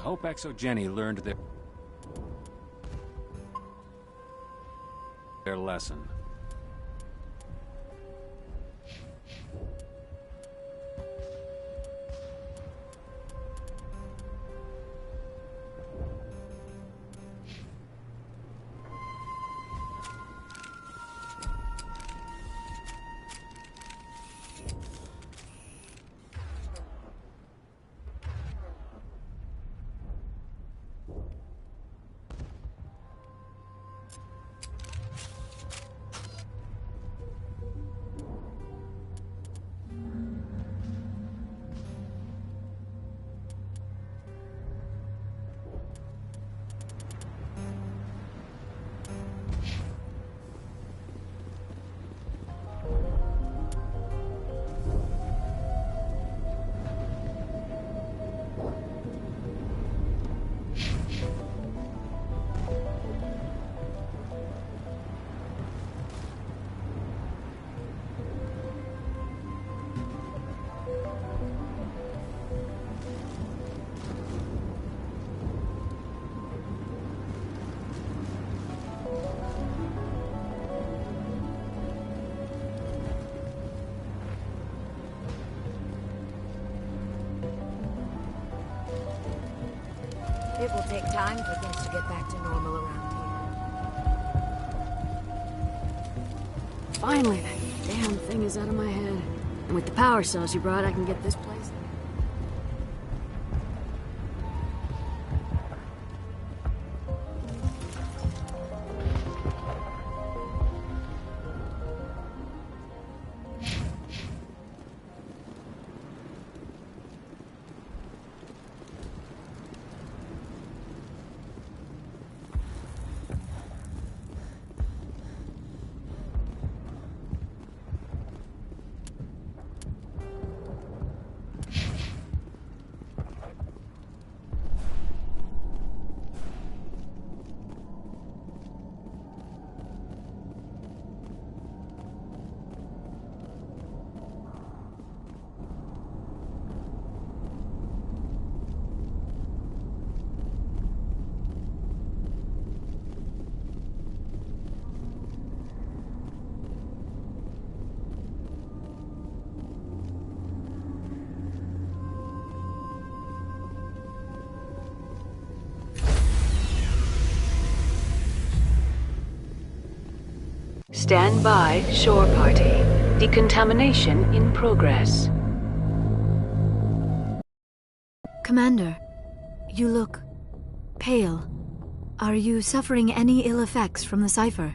hope Exogeny learned their lesson. It will take time for things to get back to normal around here. Finally, that damn thing is out of my head. And with the power cells you brought, I can get this place. Stand by, shore party. Decontamination in progress. Commander, you look pale. Are you suffering any ill effects from the cipher?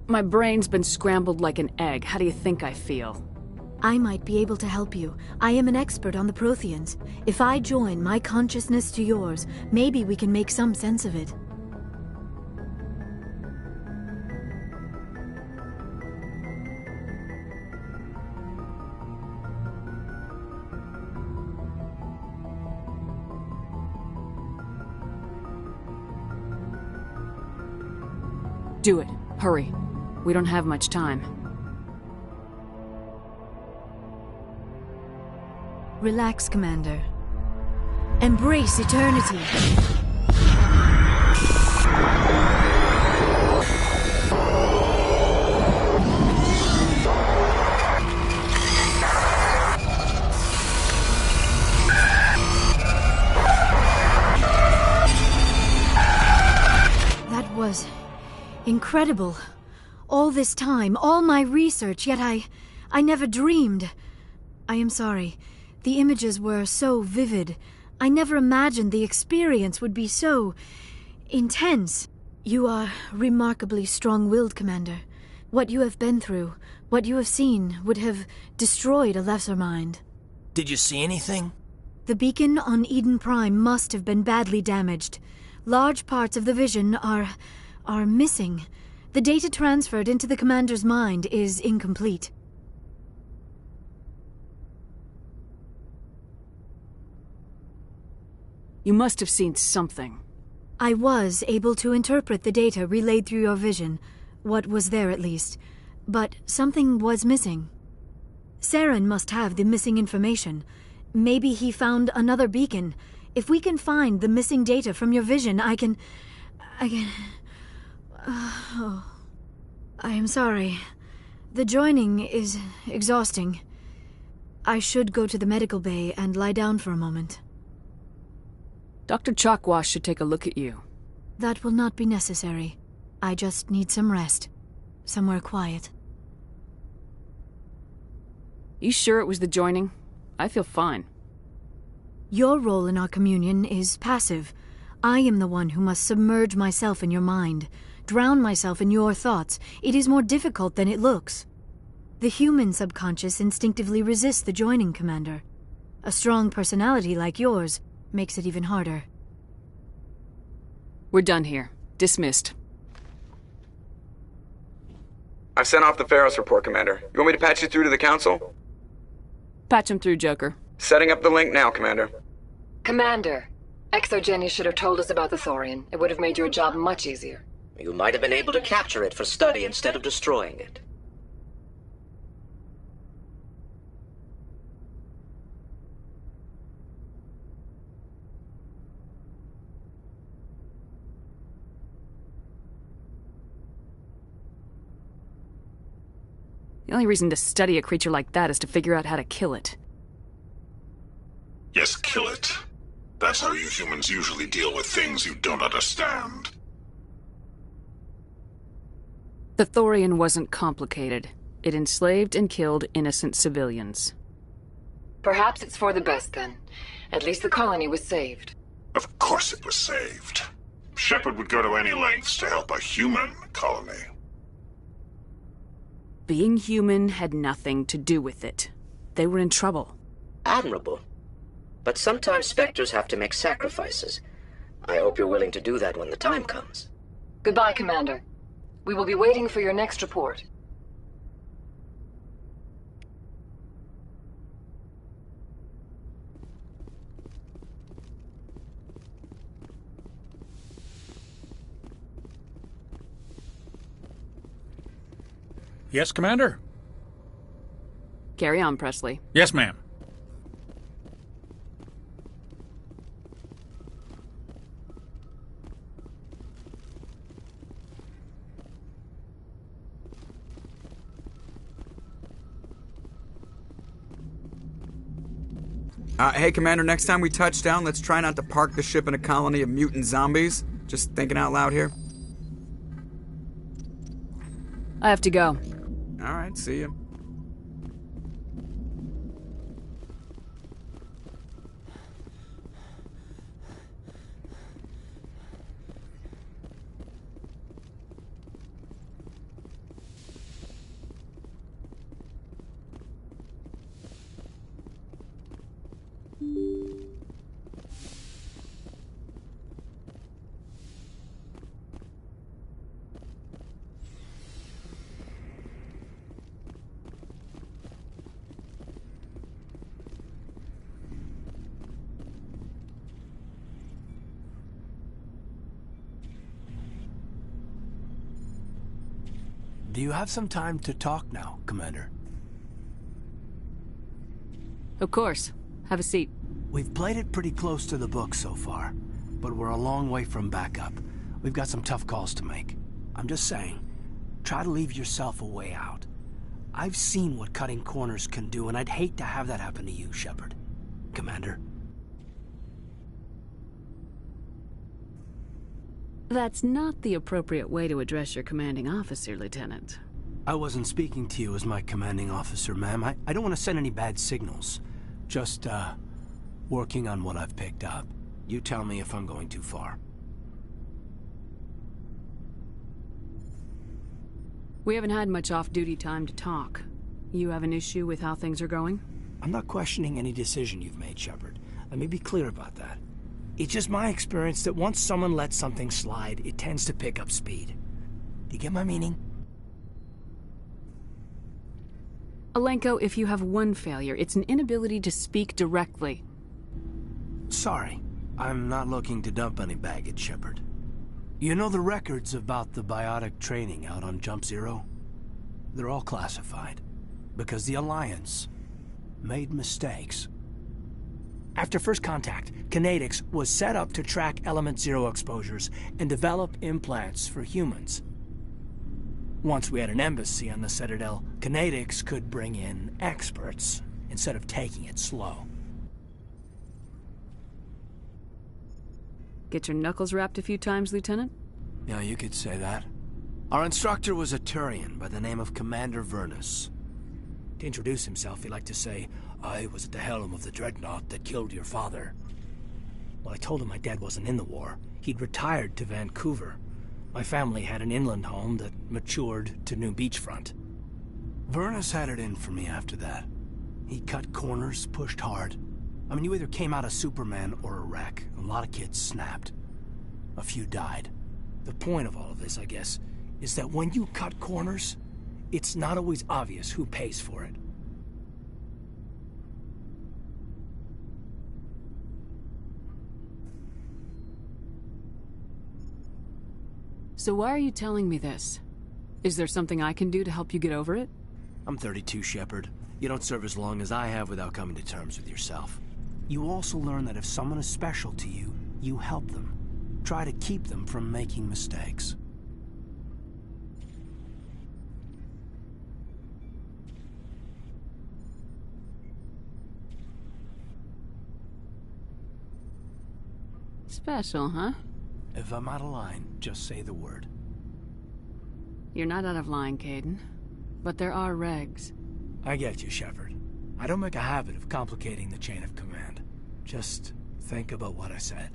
My brain's been scrambled like an egg. How do you think I feel? I might be able to help you. I am an expert on the Protheans. If I join my consciousness to yours, maybe we can make some sense of it. Do it. Hurry. We don't have much time. Relax, Commander. Embrace eternity. That was incredible. All this time, all my research, yet I never dreamed. I am sorry. The images were so vivid. I never imagined the experience would be so intense. You are remarkably strong-willed, Commander. What you have been through, what you have seen, would have destroyed a lesser mind. Did you see anything? The beacon on Eden Prime must have been badly damaged. Large parts of the vision are missing. The data transferred into the Commander's mind is incomplete. You must have seen something. I was able to interpret the data relayed through your vision, what was there at least, but something was missing. Saren must have the missing information. Maybe he found another beacon. If we can find the missing data from your vision, I can... I am sorry. The joining is exhausting. I should go to the medical bay and lie down for a moment. Dr. Chakwas should take a look at you. That will not be necessary. I just need some rest. Somewhere quiet. You sure it was the joining? I feel fine. Your role in our communion is passive. I am the one who must submerge myself in your mind, drown myself in your thoughts. It is more difficult than it looks. The human subconscious instinctively resists the joining, Commander. A strong personality like yours makes it even harder. We're done here. Dismissed. I've sent off the Pharos report, Commander. You want me to patch you through to the Council? Patch him through, Joker. Setting up the link now, Commander. Commander, ExoGeni should have told us about the Thorian. It would have made your job much easier. You might have been able to capture it for study instead of destroying it. The only reason to study a creature like that is to figure out how to kill it. Yes, kill it. That's how you humans usually deal with things you don't understand. The Thorian wasn't complicated. It enslaved and killed innocent civilians. Perhaps it's for the best then. At least the colony was saved. Of course it was saved. Shepard would go to any lengths to help a human colony. Being human had nothing to do with it. They were in trouble. Admirable. But sometimes Spectres have to make sacrifices. I hope you're willing to do that when the time comes. Goodbye, Commander. We will be waiting for your next report. Yes, Commander? Carry on, Presley. Yes, ma'am. Hey, Commander, next time we touch down, let's try not to park the ship in a colony of mutant zombies. Just thinking out loud here. I have to go. Alright, see you. Do you have some time to talk now, Commander? Of course. Have a seat. We've played it pretty close to the book so far, but we're a long way from backup. We've got some tough calls to make. I'm just saying, try to leave yourself a way out. I've seen what cutting corners can do, and I'd hate to have that happen to you, Shepard. Commander? That's not the appropriate way to address your commanding officer, Lieutenant. I wasn't speaking to you as my commanding officer, ma'am. I don't want to send any bad signals. Just, working on what I've picked up. You tell me if I'm going too far. We haven't had much off-duty time to talk. You have an issue with how things are going? I'm not questioning any decision you've made, Shepard. Let me be clear about that. It's just my experience that once someone lets something slide, it tends to pick up speed. Do you get my meaning? Alenko, if you have one failure, it's an inability to speak directly. Sorry. I'm not looking to dump any baggage, Shepard. You know the records about the biotic training out on Jump Zero? They're all classified. Because the Alliance made mistakes. After first contact, Kinetics was set up to track Element Zero exposures and develop implants for humans. Once we had an embassy on the Citadel, Kinetics could bring in experts instead of taking it slow. Get your knuckles rapped a few times, Lieutenant? Yeah, you could say that. Our instructor was a Turian by the name of Commander Vernus. To introduce himself, he liked to say, "I was at the helm of the dreadnought that killed your father." Well, I told him my dad wasn't in the war. He'd retired to Vancouver. My family had an inland home that matured to New Beachfront. Vernus had it in for me after that. He cut corners, pushed hard. I mean, you either came out a Superman or a wreck. A lot of kids snapped. A few died. The point of all of this, I guess, is that when you cut corners, it's not always obvious who pays for it. So why are you telling me this? Is there something I can do to help you get over it? I'm 32, Shepard. You don't serve as long as I have without coming to terms with yourself. You also learn that if someone is special to you, you help them. Try to keep them from making mistakes. Special, huh? If I'm out of line, just say the word. You're not out of line, Kaidan. But there are regs. I get you, Shepard. I don't make a habit of complicating the chain of command. Just think about what I said.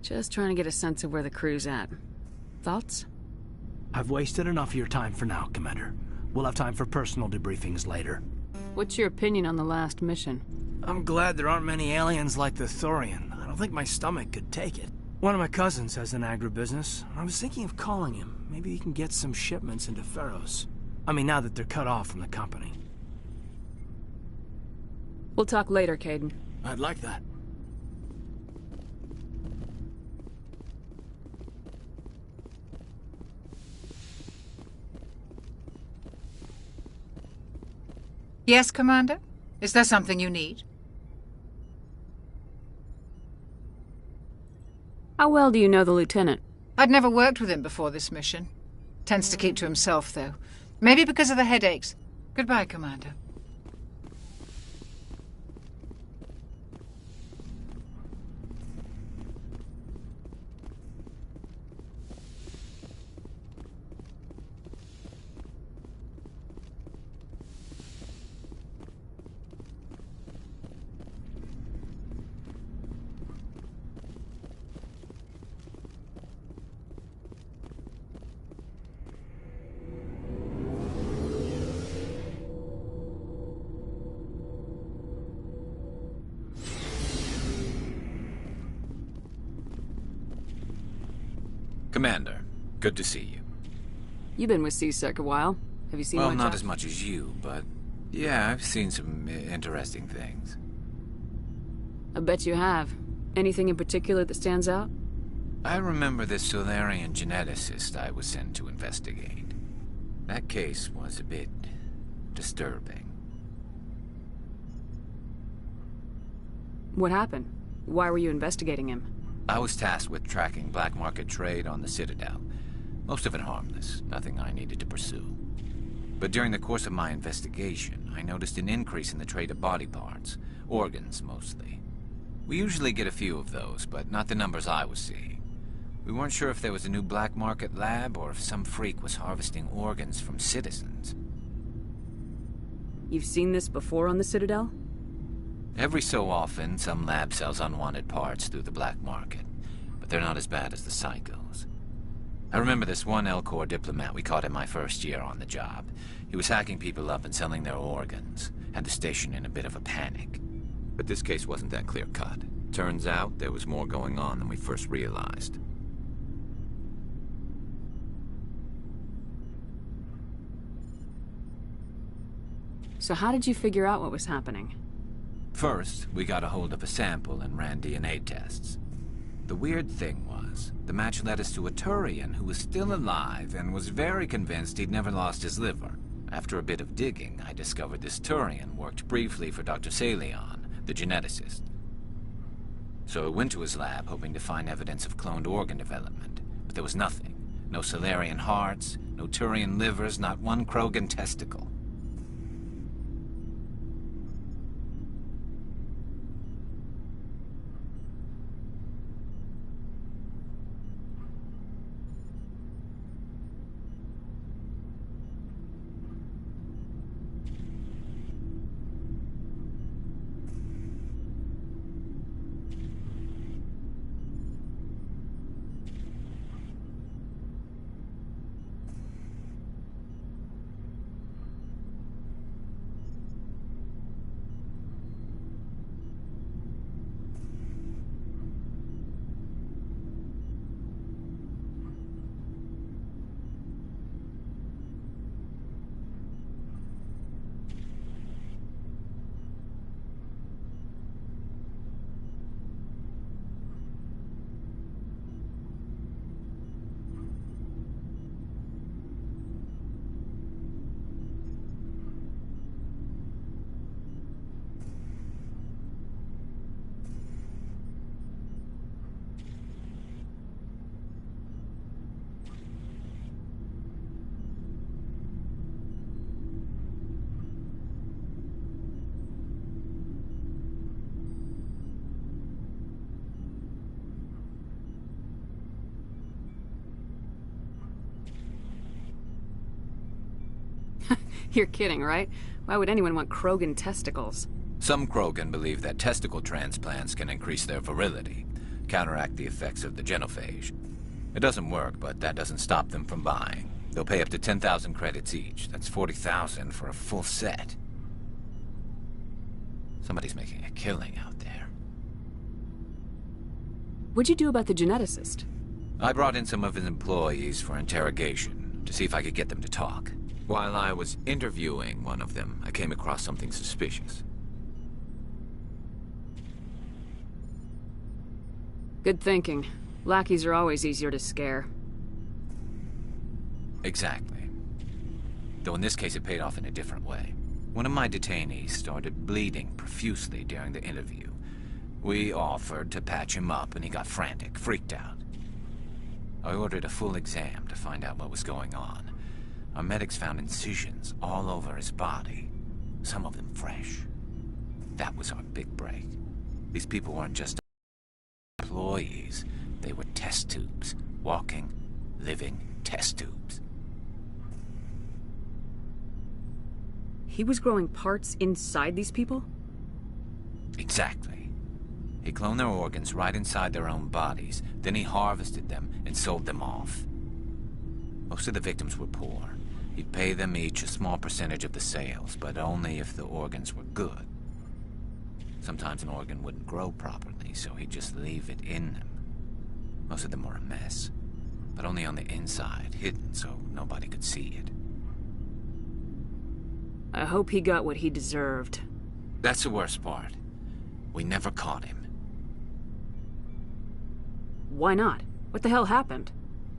Just trying to get a sense of where the crew's at. Thoughts? I've wasted enough of your time for now, Commander. We'll have time for personal debriefings later. What's your opinion on the last mission? I'm glad there aren't many aliens like the Thorian. I don't think my stomach could take it. One of my cousins has an agribusiness. I was thinking of calling him. Maybe he can get some shipments into Feros. I mean, now that they're cut off from the company. We'll talk later, Kaidan. I'd like that. Yes, Commander? Is there something you need? How well do you know the Lieutenant? I'd never worked with him before this mission. Tends to keep to himself, though. Maybe because of the headaches. Goodbye, Commander. Commander, good to see you. You've been with C-Sec a while. Have you seen Well, much not as much as you, but yeah, I've seen some interesting things. I bet you have. Anything in particular that stands out? I remember this Solarian geneticist I was sent to investigate. That case was a bit disturbing. What happened? Why were you investigating him? I was tasked with tracking black market trade on the Citadel. Most of it harmless, nothing I needed to pursue. But during the course of my investigation, I noticed an increase in the trade of body parts, organs mostly. We usually get a few of those, but not the numbers I was seeing. We weren't sure if there was a new black market lab or if some freak was harvesting organs from citizens. You've seen this before on the Citadel? Every so often, some lab sells unwanted parts through the black market, but they're not as bad as the psychos. I remember this one Elcor diplomat we caught in my first year on the job. He was hacking people up and selling their organs, had the station in a bit of a panic. But this case wasn't that clear-cut. Turns out there was more going on than we first realized. So how did you figure out what was happening? First, we got a hold of a sample and ran DNA tests. The weird thing was, the match led us to a Turian who was still alive and was very convinced he'd never lost his liver. After a bit of digging, I discovered this Turian worked briefly for Dr. Salion, the geneticist. So I went to his lab hoping to find evidence of cloned organ development, but there was nothing. No Salarian hearts, no Turian livers, not one Krogan testicle. You're kidding, right? Why would anyone want Krogan testicles? Some Krogan believe that testicle transplants can increase their virility, counteract the effects of the genophage. It doesn't work, but that doesn't stop them from buying. They'll pay up to 10,000 credits each. That's 40,000 for a full set. Somebody's making a killing out there. What'd you do about the geneticist? I brought in some of his employees for interrogation, to see if I could get them to talk. While I was interviewing one of them, I came across something suspicious. Good thinking. Lackeys are always easier to scare. Exactly. Though in this case it paid off in a different way. One of my detainees started bleeding profusely during the interview. We offered to patch him up and he got frantic, freaked out. I ordered a full exam to find out what was going on. Our medics found incisions all over his body, some of them fresh. That was our big break. These people weren't just employees, they were test tubes. Walking, living test tubes. He was growing parts inside these people? Exactly. He cloned their organs right inside their own bodies, then he harvested them and sold them off. Most of the victims were poor. He'd pay them each a small percentage of the sales, but only if the organs were good. Sometimes an organ wouldn't grow properly, so he'd just leave it in them. Most of them were a mess, but only on the inside, hidden so nobody could see it. I hope he got what he deserved. That's the worst part. We never caught him. Why not? What the hell happened?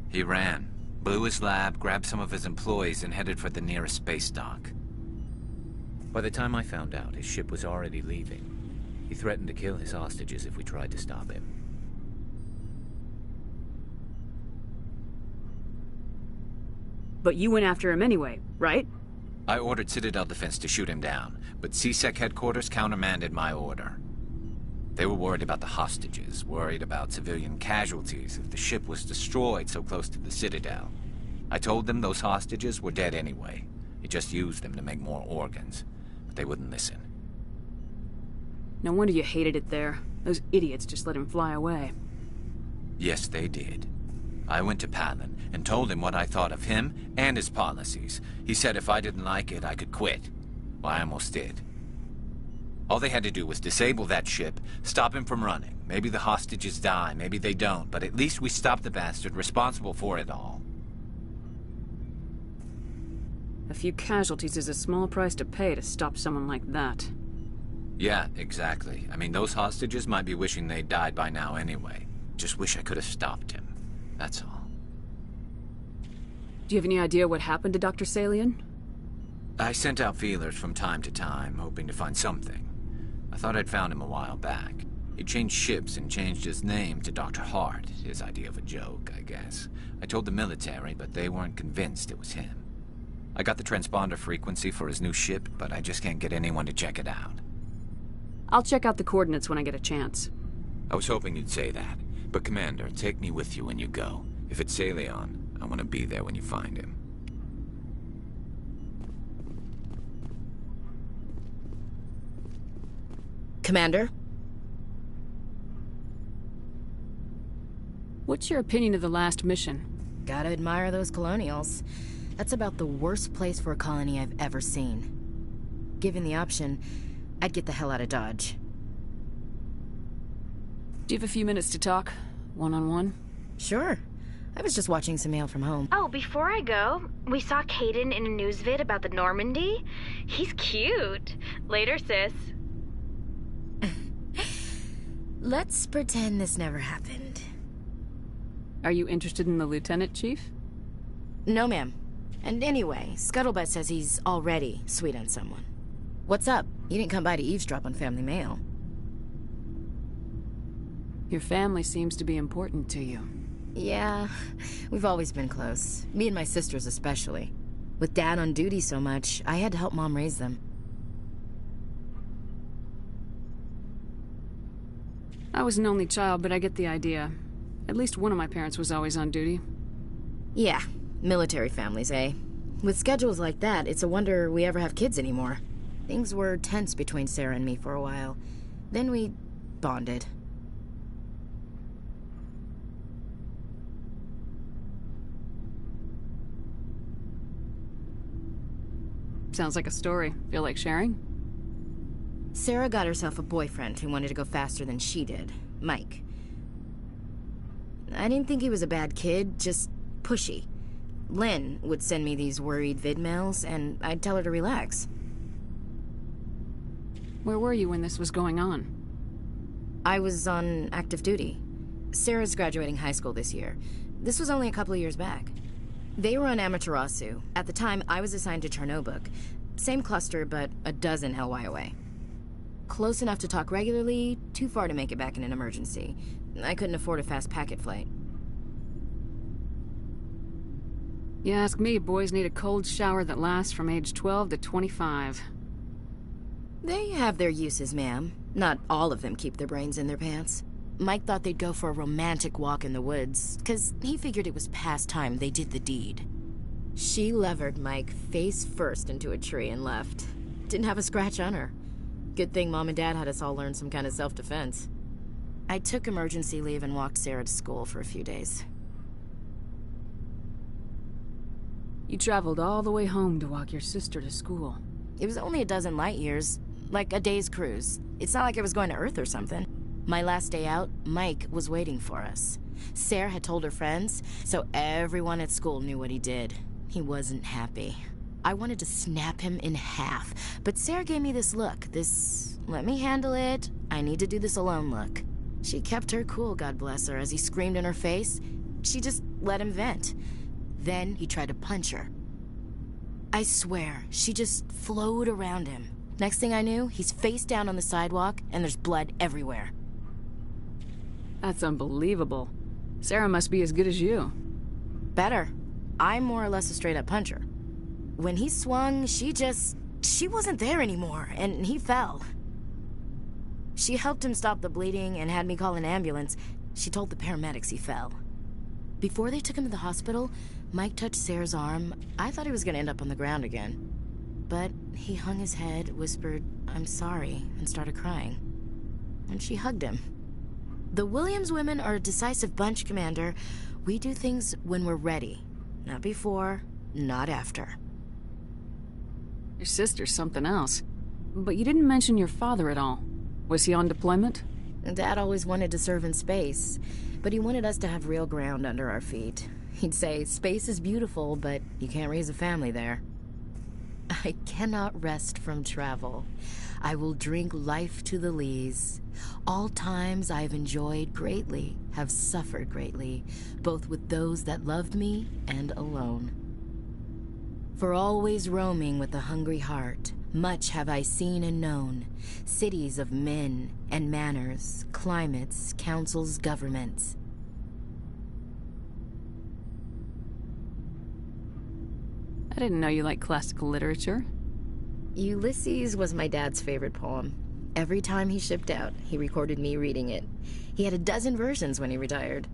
He ran, blew his lab, grabbed some of his employees, and headed for the nearest space dock. By the time I found out, his ship was already leaving. He threatened to kill his hostages if we tried to stop him. But you went after him anyway, right? I ordered Citadel Defense to shoot him down, but C-Sec headquarters countermanded my order. They were worried about the hostages, worried about civilian casualties if the ship was destroyed so close to the Citadel. I told them those hostages were dead anyway. He just used them to make more organs, but they wouldn't listen. No wonder you hated it there. Those idiots just let him fly away. Yes, they did. I went to Palin and told him what I thought of him and his policies. He said if I didn't like it, I could quit. Well, I almost did. All they had to do was disable that ship, stop him from running. Maybe the hostages die, maybe they don't, but at least we stopped the bastard responsible for it all. A few casualties is a small price to pay to stop someone like that. Yeah, exactly. I mean, those hostages might be wishing they'd died by now anyway. Just wish I could have stopped him. That's all. Do you have any idea what happened to Dr. Salion? I sent out feelers from time to time, hoping to find something. I thought I'd found him a while back. He changed ships and changed his name to Dr. Hart, his idea of a joke, I guess. I told the military, but they weren't convinced it was him. I got the transponder frequency for his new ship, but I just can't get anyone to check it out. I'll check out the coordinates when I get a chance. I was hoping you'd say that. But Commander, take me with you when you go. If it's Saleon, I want to be there when you find him. Commander? What's your opinion of the last mission? Gotta admire those colonials. That's about the worst place for a colony I've ever seen. Given the option, I'd get the hell out of Dodge. Do you have a few minutes to talk? One-on-one? Sure. I was just watching some mail from home. Oh, before I go, we saw Caden in a news vid about the Normandy. He's cute. Later, sis. Let's pretend this never happened. Are you interested in the Lieutenant, Chief? No, ma'am. And anyway, Scuttlebutt says he's already sweet on someone. What's up? You didn't come by to eavesdrop on family mail. Your family seems to be important to you. Yeah, we've always been close. Me and my sisters especially. With Dad on duty so much, I had to help Mom raise them. I was an only child, but I get the idea. At least one of my parents was always on duty. Yeah, military families, eh? With schedules like that, it's a wonder we ever have kids anymore. Things were tense between Sarah and me for a while. Then we bonded. Sounds like a story. Feel like sharing? Sarah got herself a boyfriend who wanted to go faster than she did, Mike. I didn't think he was a bad kid, just pushy. Lynn would send me these worried vid mails, and I'd tell her to relax. Where were you when this was going on? I was on active duty. Sarah's graduating high school this year. This was only a couple of years back. They were on Amaterasu. At the time, I was assigned to Chernobog. Same cluster, but a dozen LY away. Close enough to talk regularly, too far to make it back in an emergency. I couldn't afford a fast packet flight. You ask me, boys need a cold shower that lasts from age 12 to 25. They have their uses, ma'am. Not all of them keep their brains in their pants. Mike thought they'd go for a romantic walk in the woods, because he figured it was past time they did the deed. She levered Mike face first into a tree and left. Didn't have a scratch on her. Good thing Mom and Dad had us all learn some kind of self-defense. I took emergency leave and walked Sarah to school for a few days. You traveled all the way home to walk your sister to school. It was only a dozen light years, like a day's cruise. It's not like I was going to Earth or something. My last day out, Mike was waiting for us. Sarah had told her friends, so everyone at school knew what he did. He wasn't happy. I wanted to snap him in half, but Sarah gave me this look, this let me handle it, I need to do this alone look. She kept her cool, God bless her, as he screamed in her face. She just let him vent. Then he tried to punch her. I swear, she just flowed around him. Next thing I knew, he's face down on the sidewalk, and there's blood everywhere. That's unbelievable. Sarah must be as good as you. Better. I'm more or less a straight-up puncher. When he swung, she wasn't there anymore, and he fell. She helped him stop the bleeding and had me call an ambulance. She told the paramedics he fell. Before they took him to the hospital, Mike touched Sarah's arm. I thought he was gonna end up on the ground again. But he hung his head, whispered, "I'm sorry," and started crying. And she hugged him. The Williams women are a decisive bunch, Commander. We do things when we're ready. Not before, not after. Your sister's something else. But you didn't mention your father at all. Was he on deployment? Dad always wanted to serve in space, but he wanted us to have real ground under our feet. He'd say, space is beautiful, but you can't raise a family there. I cannot rest from travel. I will drink life to the lees. All times I have enjoyed greatly, have suffered greatly, both with those that loved me and alone. For always roaming with a hungry heart, much have I seen and known. Cities of men and manners, climates, councils, governments. I didn't know you liked classical literature. Ulysses was my dad's favorite poem. Every time he shipped out, he recorded me reading it. He had a dozen versions when he retired.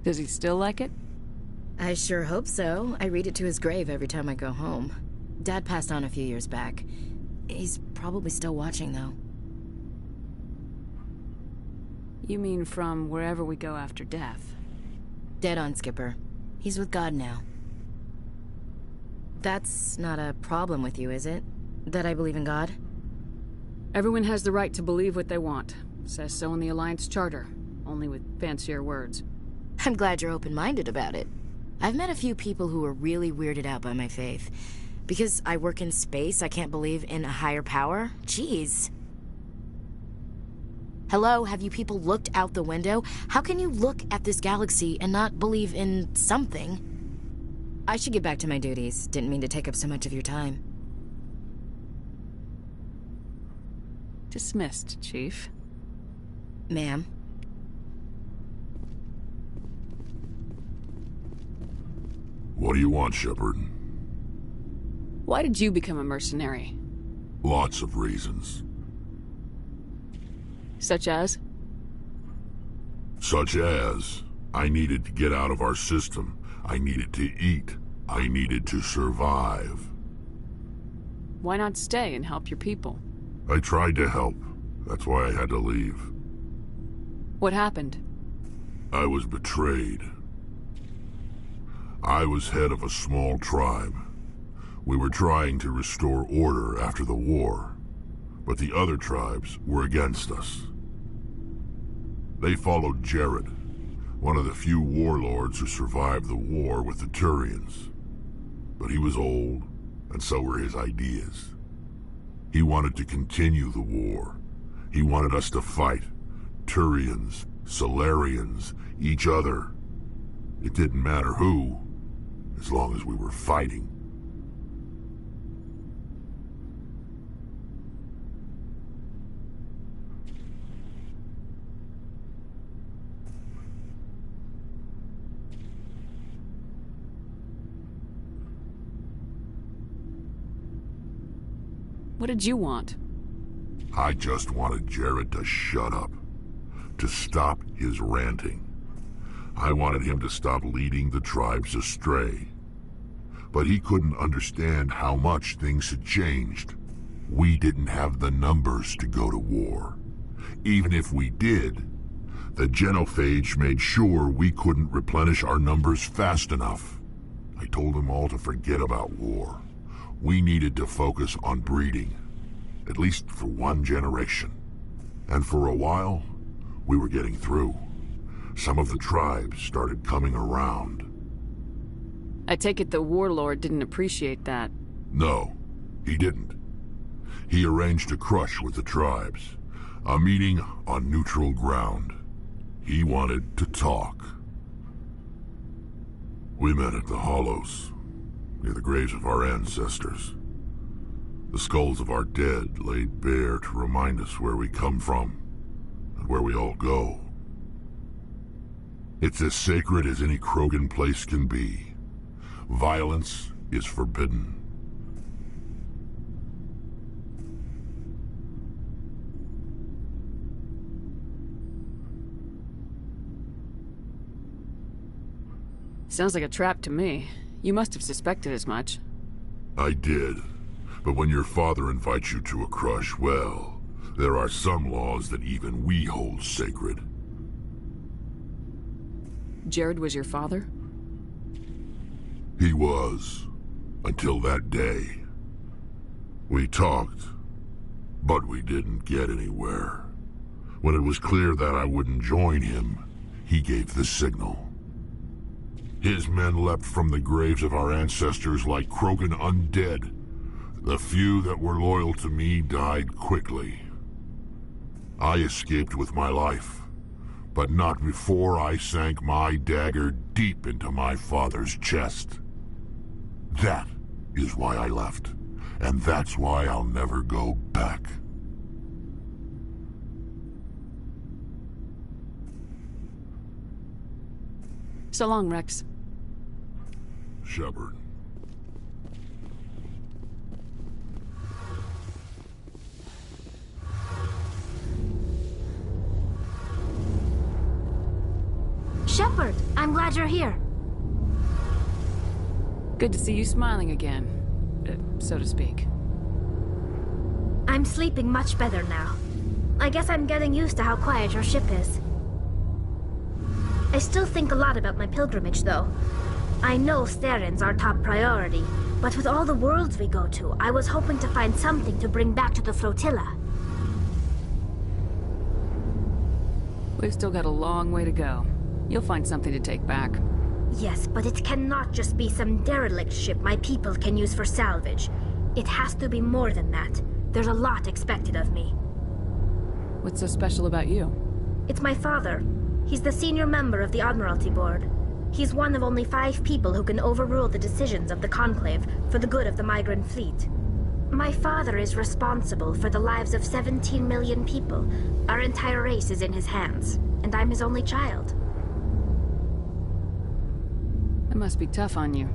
Does he still like it? I sure hope so. I read it to his grave every time I go home. Dad passed on a few years back. He's probably still watching, though. You mean from wherever we go after death? Dead on, Skipper. He's with God now. That's not a problem with you, is it? That I believe in God? Everyone has the right to believe what they want. Says so in the Alliance Charter, only with fancier words. I'm glad you're open-minded about it. I've met a few people who are really weirded out by my faith. Because I work in space, I can't believe in a higher power? Jeez. Hello, have you people looked out the window? How can you look at this galaxy and not believe in something? I should get back to my duties. Didn't mean to take up so much of your time. Dismissed, Chief. Ma'am. What do you want, Shepard? Why did you become a mercenary? Lots of reasons. Such as? Such as, I needed to get out of our system. I needed to eat. I needed to survive. Why not stay and help your people? I tried to help. That's why I had to leave. What happened? I was betrayed. I was head of a small tribe. We were trying to restore order after the war, but the other tribes were against us. They followed Jared, one of the few warlords who survived the war with the Turians. But he was old, and so were his ideas. He wanted to continue the war. He wanted us to fight. Turians, Solarians, each other. It didn't matter who, as long as we were fighting. What did you want? I just wanted Jared to shut up, to stop his ranting. I wanted him to stop leading the tribes astray. But he couldn't understand how much things had changed. We didn't have the numbers to go to war. Even if we did, the genophage made sure we couldn't replenish our numbers fast enough. I told them all to forget about war. We needed to focus on breeding, at least for one generation. And for a while, we were getting through. Some of the tribes started coming around. I take it the warlord didn't appreciate that. No, he didn't. He arranged a crush with the tribes, a meeting on neutral ground. He wanted to talk. We met at the Hollows, near the graves of our ancestors. The skulls of our dead laid bare to remind us where we come from, and where we all go. It's as sacred as any Krogan place can be. Violence is forbidden. Sounds like a trap to me. You must have suspected as much. I did. But when your father invites you to a crush, well, there are some laws that even we hold sacred. Jared was your father? He was. Until that day. We talked, but we didn't get anywhere. When it was clear that I wouldn't join him, he gave the signal. His men leapt from the graves of our ancestors like Krogan undead. The few that were loyal to me died quickly. I escaped with my life, but not before I sank my dagger deep into my father's chest. That is why I left, and that's why I'll never go back. So long, Rex. Shepard. Shepard, I'm glad you're here. Good to see you smiling again, so to speak. I'm sleeping much better now. I guess I'm getting used to how quiet your ship is. I still think a lot about my pilgrimage, though. I know Saren's our top priority, but with all the worlds we go to, I was hoping to find something to bring back to the flotilla. We've still got a long way to go. You'll find something to take back. Yes, but it cannot just be some derelict ship my people can use for salvage. It has to be more than that. There's a lot expected of me. What's so special about you? It's my father. He's the senior member of the Admiralty Board. He's one of only 5 people who can overrule the decisions of the Conclave for the good of the migrant fleet. My father is responsible for the lives of 17 million people. Our entire race is in his hands, and I'm his only child. It must be tough on you.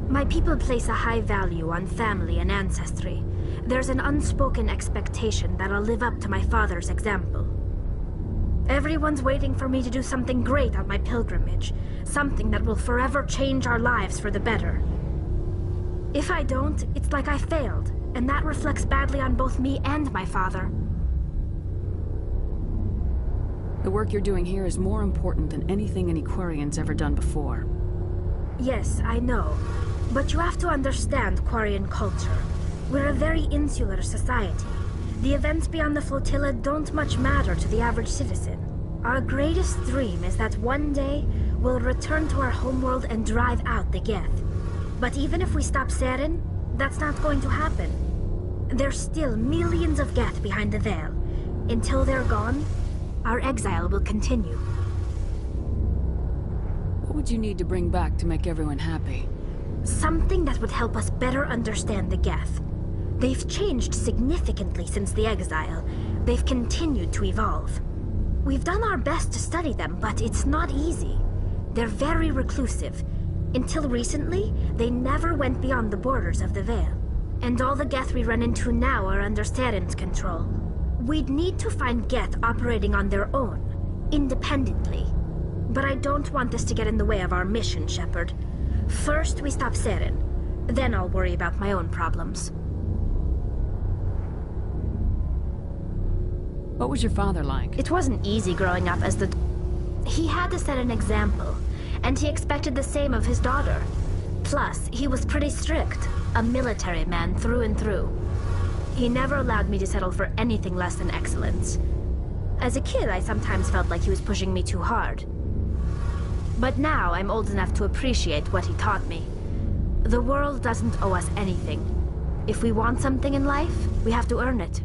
My people place a high value on family and ancestry. There's an unspoken expectation that I'll live up to my father's example. Everyone's waiting for me to do something great on my pilgrimage, something that will forever change our lives for the better. If I don't, it's like I failed, and that reflects badly on both me and my father. The work you're doing here is more important than anything any Quarian's ever done before. Yes, I know. But you have to understand Quarian culture. We're a very insular society. The events beyond the flotilla don't much matter to the average citizen. Our greatest dream is that one day we'll return to our homeworld and drive out the Geth. But even if we stop Saren, that's not going to happen. There's still millions of Geth behind the Veil. Until they're gone, our exile will continue. What would you need to bring back to make everyone happy? Something that would help us better understand the Geth. They've changed significantly since the exile. They've continued to evolve. We've done our best to study them, but it's not easy. They're very reclusive. Until recently, they never went beyond the borders of the Veil. And all the Geth we run into now are under Saren's control. We'd need to find Geth operating on their own, independently. But I don't want this to get in the way of our mission, Shepard. First, we stop Saren. Then I'll worry about my own problems. What was your father like? It wasn't easy growing up as the... He had to set an example, and he expected the same of his daughter. Plus, he was pretty strict, a military man through and through. He never allowed me to settle for anything less than excellence. As a kid, I sometimes felt like he was pushing me too hard. But now I'm old enough to appreciate what he taught me. The world doesn't owe us anything. If we want something in life, we have to earn it.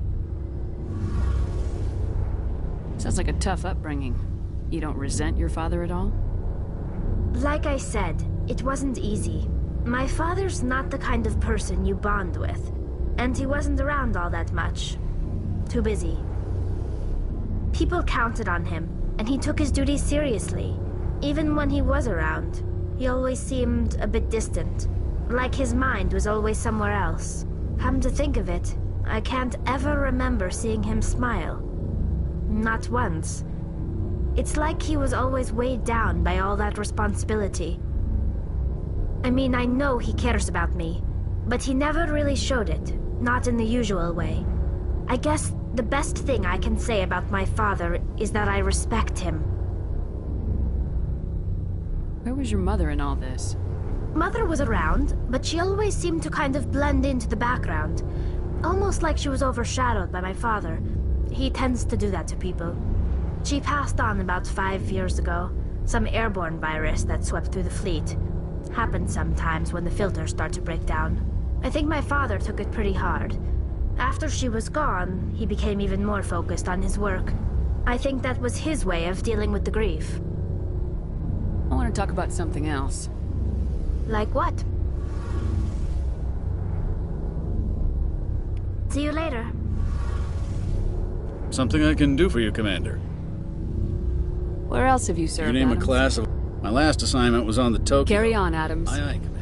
Sounds like a tough upbringing. You don't resent your father at all? Like I said, it wasn't easy. My father's not the kind of person you bond with. And he wasn't around all that much. Too busy. People counted on him, and he took his duties seriously. Even when he was around, he always seemed a bit distant. Like his mind was always somewhere else. Come to think of it, I can't ever remember seeing him smile. Not once. It's like he was always weighed down by all that responsibility. I mean, I know he cares about me, but he never really showed it, not in the usual way. I guess the best thing I can say about my father is that I respect him. Where was your mother in all this? Mother was around, but she always seemed to kind of blend into the background. Almost like she was overshadowed by my father. He tends to do that to people. She passed on about 5 years ago. Some airborne virus that swept through the fleet. Happens sometimes when the filters start to break down. I think my father took it pretty hard. After she was gone, he became even more focused on his work. I think that was his way of dealing with the grief. I want to talk about something else. Like what? See you later. Something I can do for you, Commander. Where else have you served, You name Adams? a class of... My last assignment was on the Tokyo. Carry on, Adams. Aye, aye, Commander.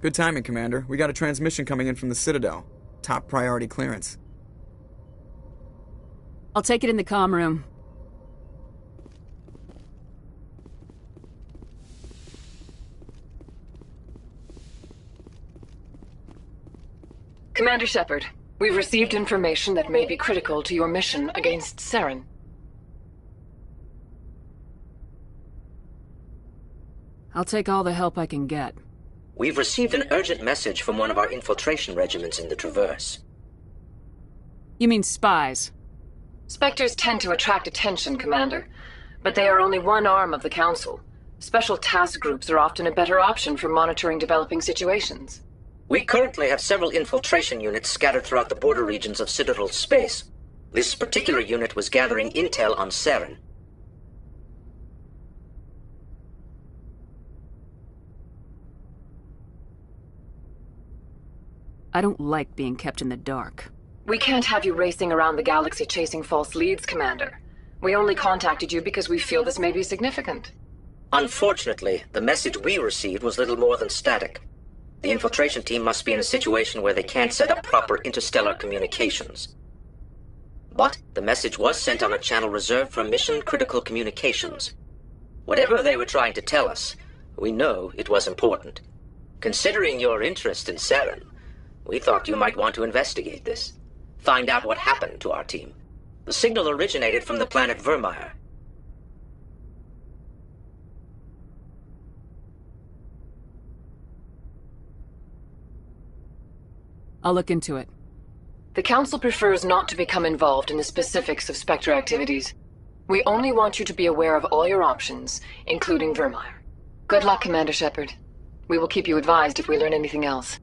Good timing, Commander. We got a transmission coming in from the Citadel. Top priority clearance. I'll take it in the comm room. Commander Shepard, we've received information that may be critical to your mission against Saren. I'll take all the help I can get. We've received an urgent message from one of our infiltration regiments in the Traverse. You mean spies? Spectres tend to attract attention, Commander, but they are only one arm of the Council. Special task groups are often a better option for monitoring developing situations. We currently have several infiltration units scattered throughout the border regions of Citadel space. This particular unit was gathering intel on Saren. I don't like being kept in the dark. We can't have you racing around the galaxy chasing false leads, Commander. We only contacted you because we feel this may be significant. Unfortunately, the message we received was little more than static. The infiltration team must be in a situation where they can't set up proper interstellar communications. But the message was sent on a channel reserved for mission-critical communications. Whatever they were trying to tell us, we know it was important. Considering your interest in Saren, we thought you might want to investigate this. Find out what happened to our team. The signal originated from the planet Vermeer. I'll look into it. The Council prefers not to become involved in the specifics of Spectre activities. We only want you to be aware of all your options, including Vermeer. Good luck, Commander Shepard. We will keep you advised if we learn anything else.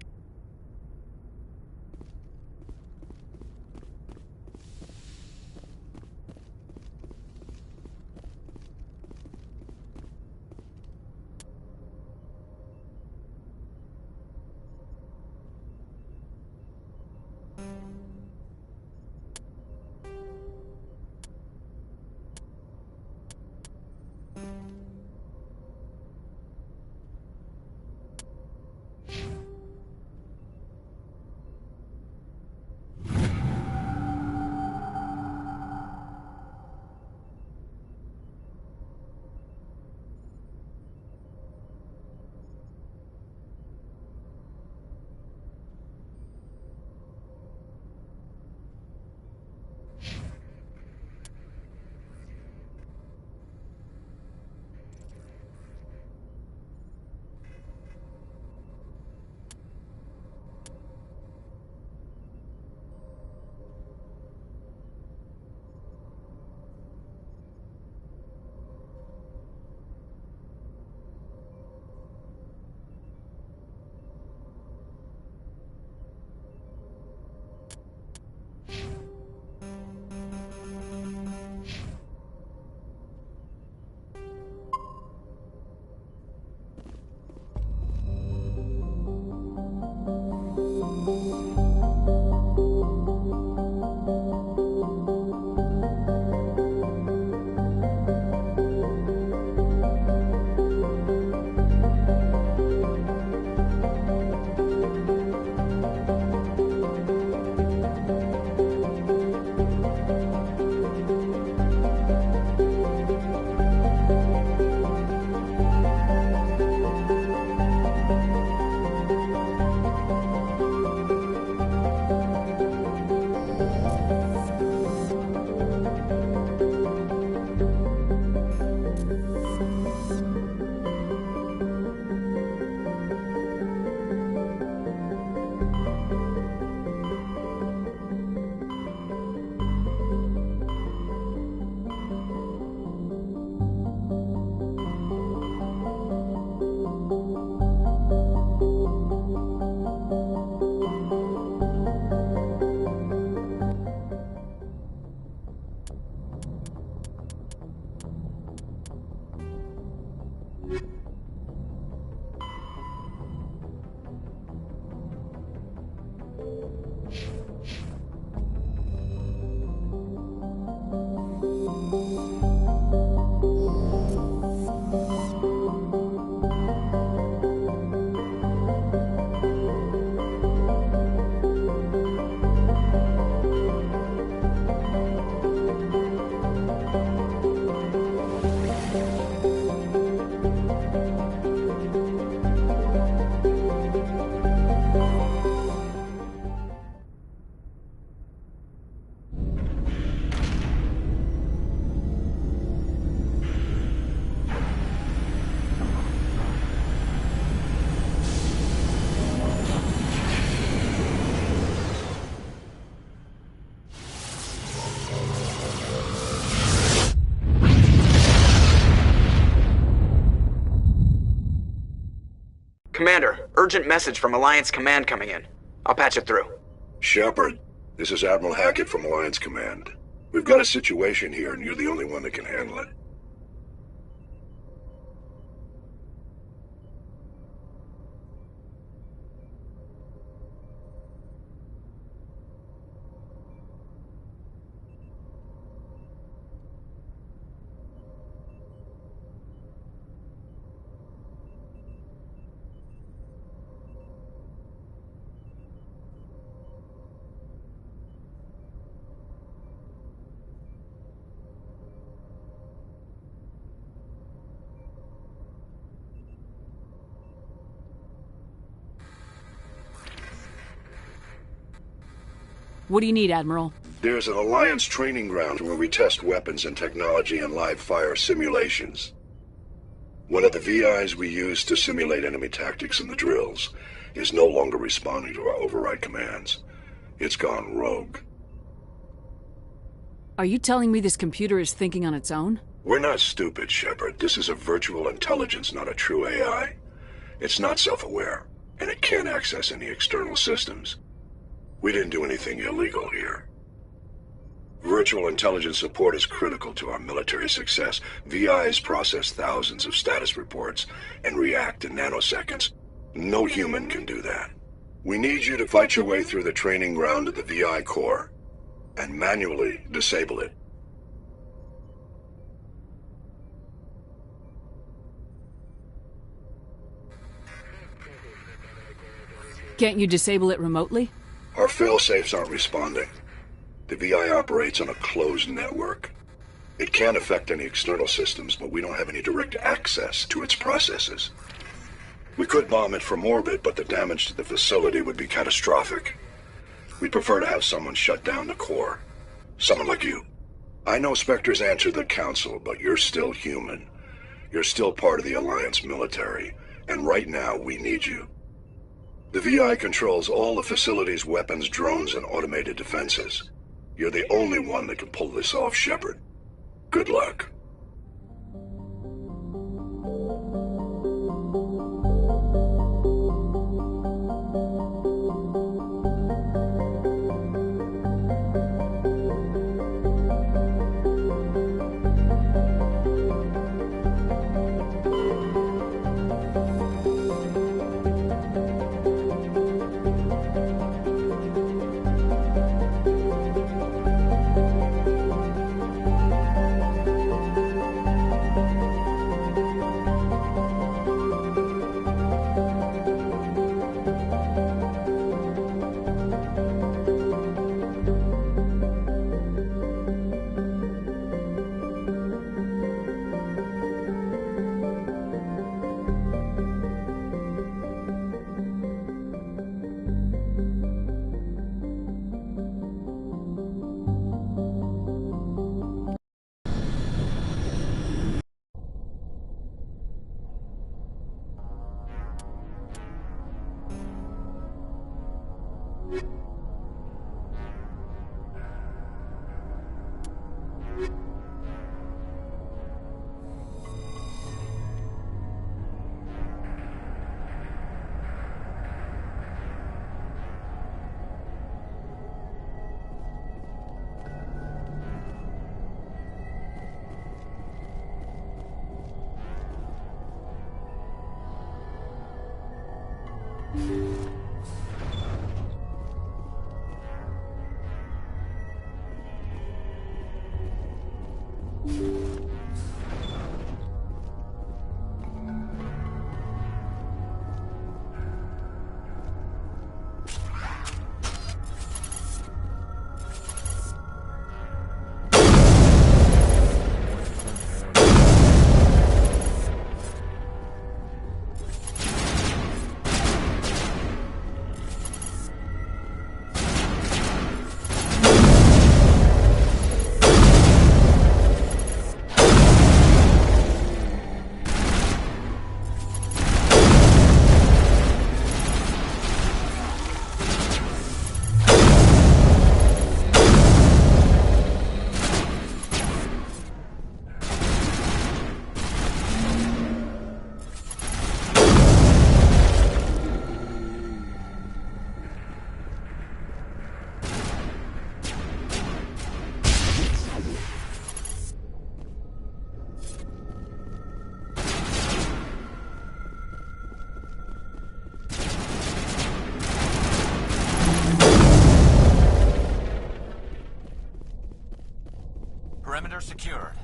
Commander, urgent message from Alliance Command coming in. I'll patch it through. Shepard, this is Admiral Hackett from Alliance Command. We've got a situation here, and you're the only one that can handle it. What do you need, Admiral? There's an Alliance training ground where we test weapons and technology in live fire simulations. One of the VIs we use to simulate enemy tactics in the drills is no longer responding to our override commands. It's gone rogue. Are you telling me this computer is thinking on its own? We're not stupid, Shepard. This is a virtual intelligence, not a true AI. It's not self-aware, and it can't access any external systems. We didn't do anything illegal here. Virtual intelligence support is critical to our military success. VIs process thousands of status reports and react in nanoseconds. No human can do that. We need you to fight your way through the training ground of the VI core and manually disable it. Can't you disable it remotely? Our failsafes aren't responding. The VI operates on a closed network. It can't affect any external systems, but we don't have any direct access to its processes. We could bomb it from orbit, but the damage to the facility would be catastrophic. We'd prefer to have someone shut down the core. Someone like you. I know Spectres answer the Council, but you're still human. You're still part of the Alliance military, and right now we need you. The VI controls all the facility's weapons, drones, and automated defenses. You're the only one that can pull this off, Shepard. Good luck. Perimeter secured.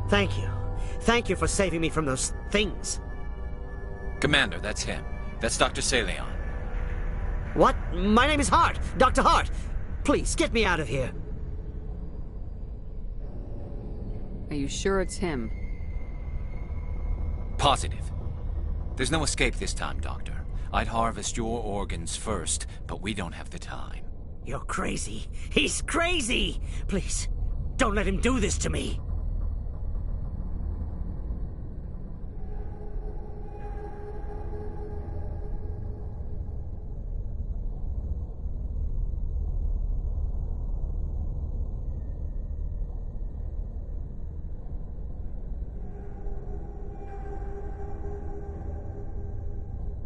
Thank you. Thank you for saving me from those things. Commander, that's him. That's Dr. Saleon. What? My name is Hart. Dr. Hart. Please, get me out of here. Are you sure it's him? Positive. There's no escape this time, Doctor. I'd harvest your organs first, but we don't have the time. You're crazy. He's crazy! Please, don't let him do this to me.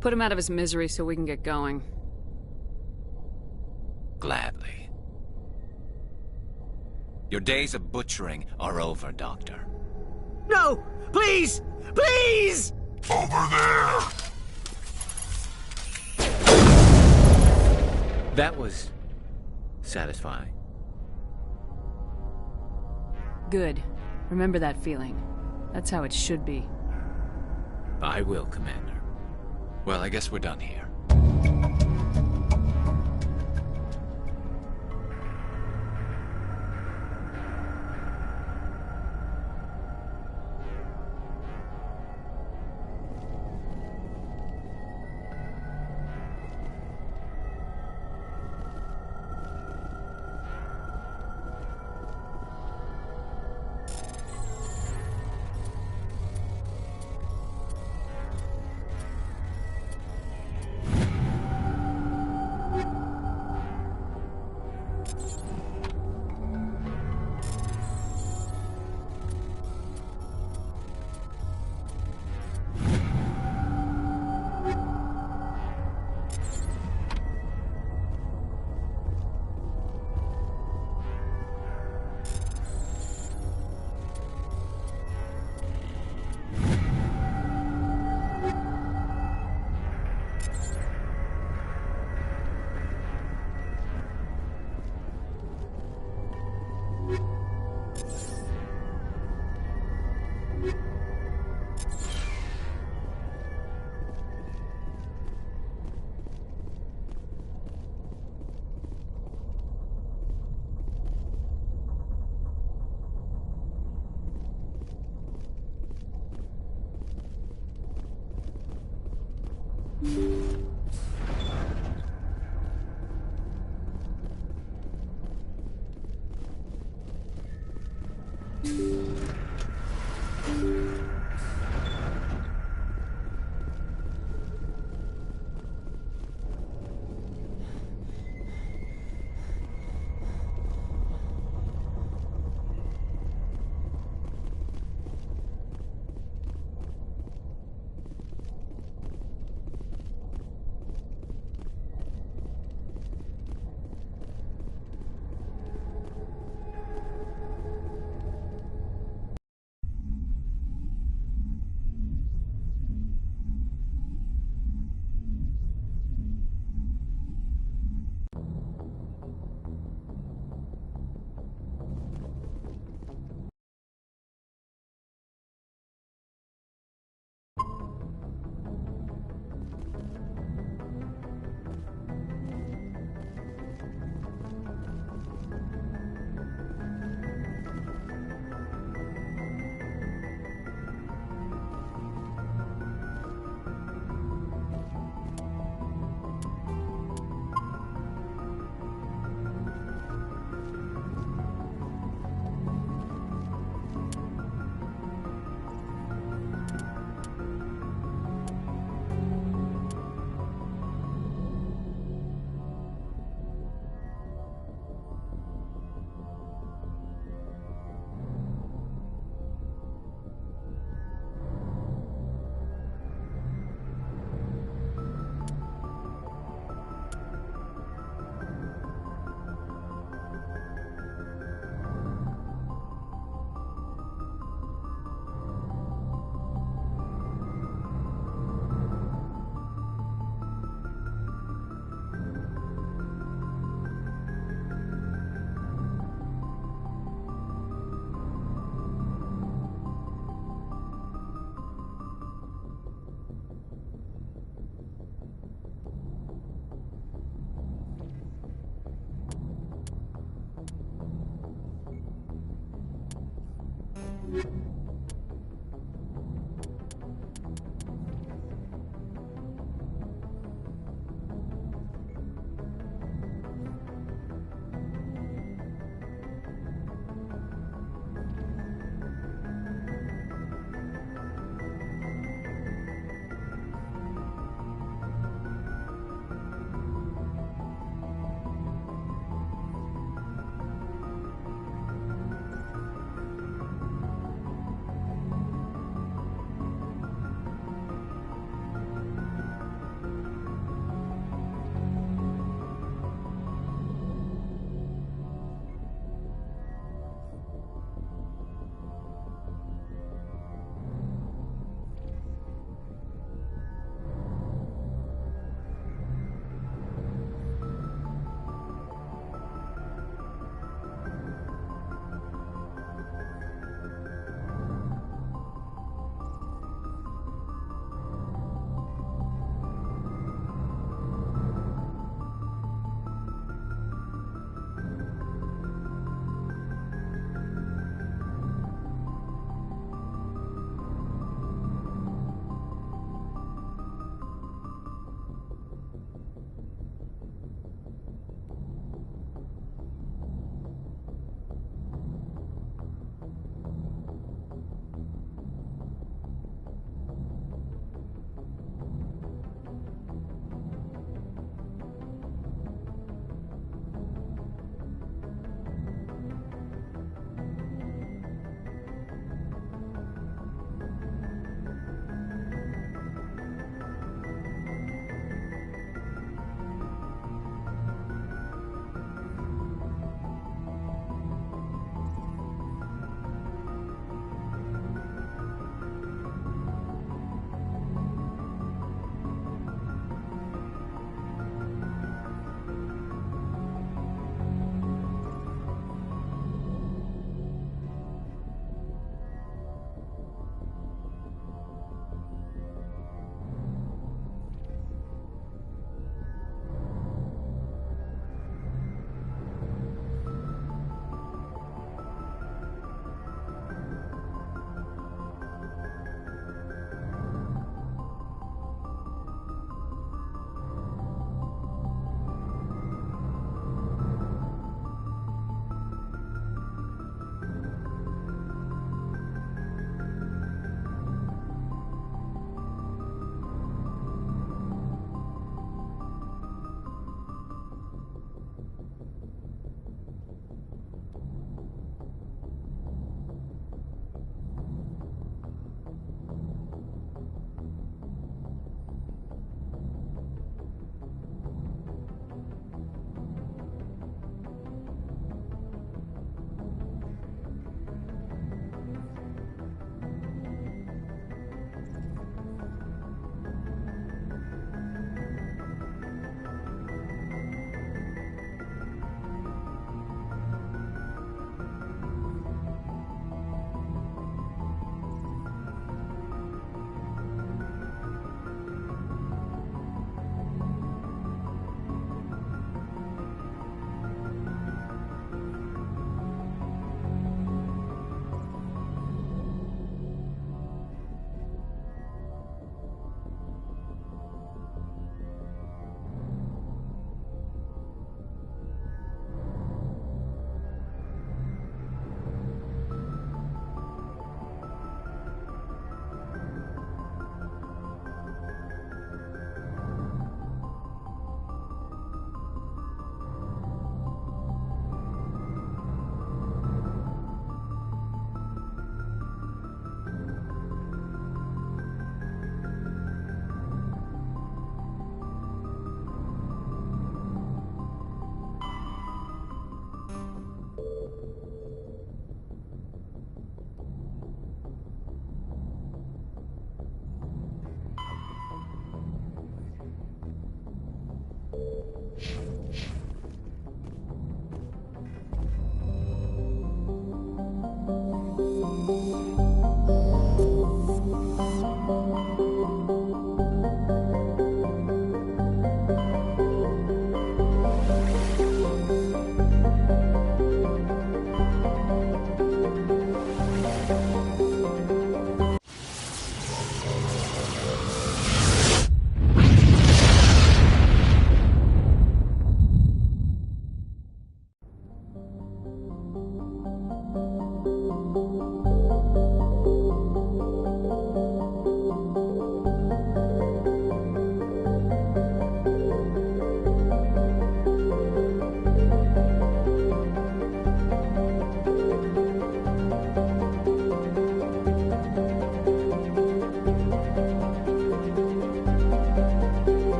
Put him out of his misery so we can get going. Gladly. Your days of butchering are over, Doctor. No! Please! Please! Over there! That was satisfying. Good. Remember that feeling. That's how it should be. I will, Commander. Well, I guess we're done here.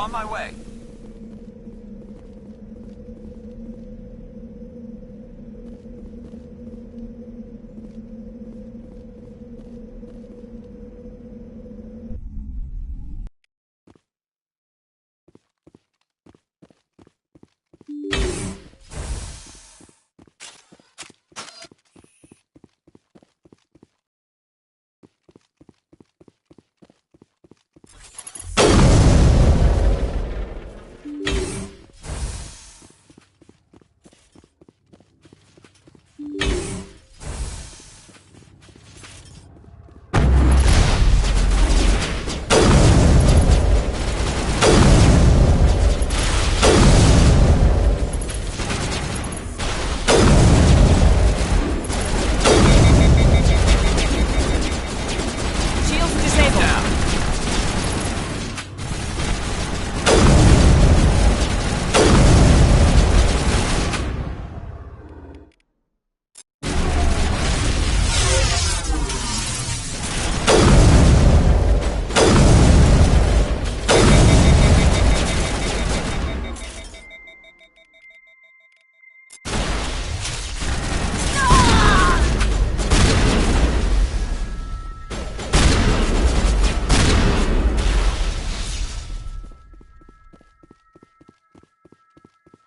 On my way.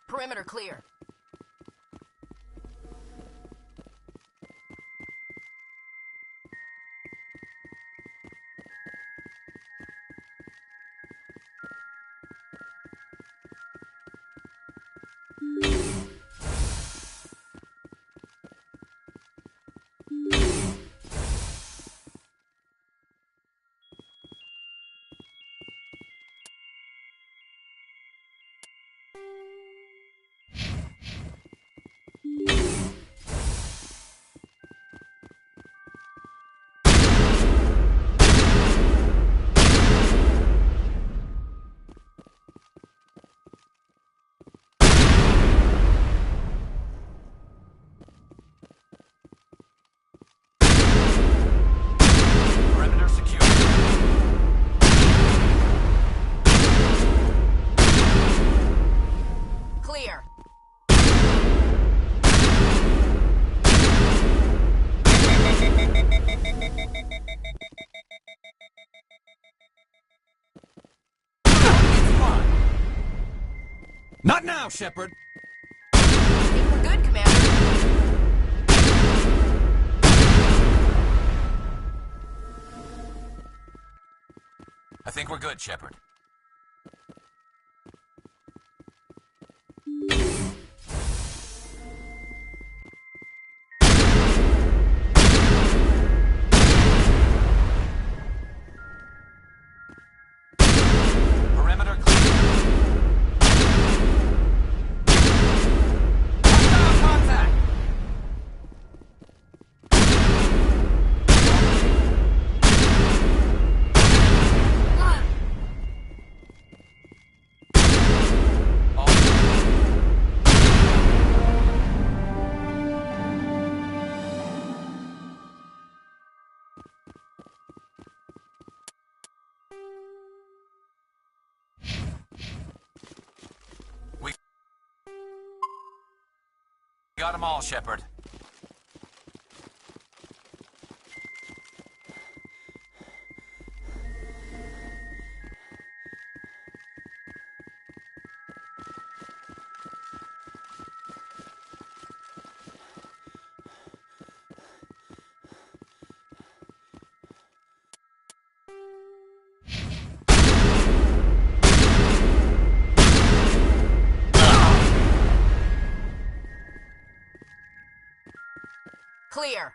Perimeter clear. Not now, Shepard! I think we're good, Commander. I think we're good, Shepard. Perimeter clear. Hostile contact! Got them all, Shepard. Clear.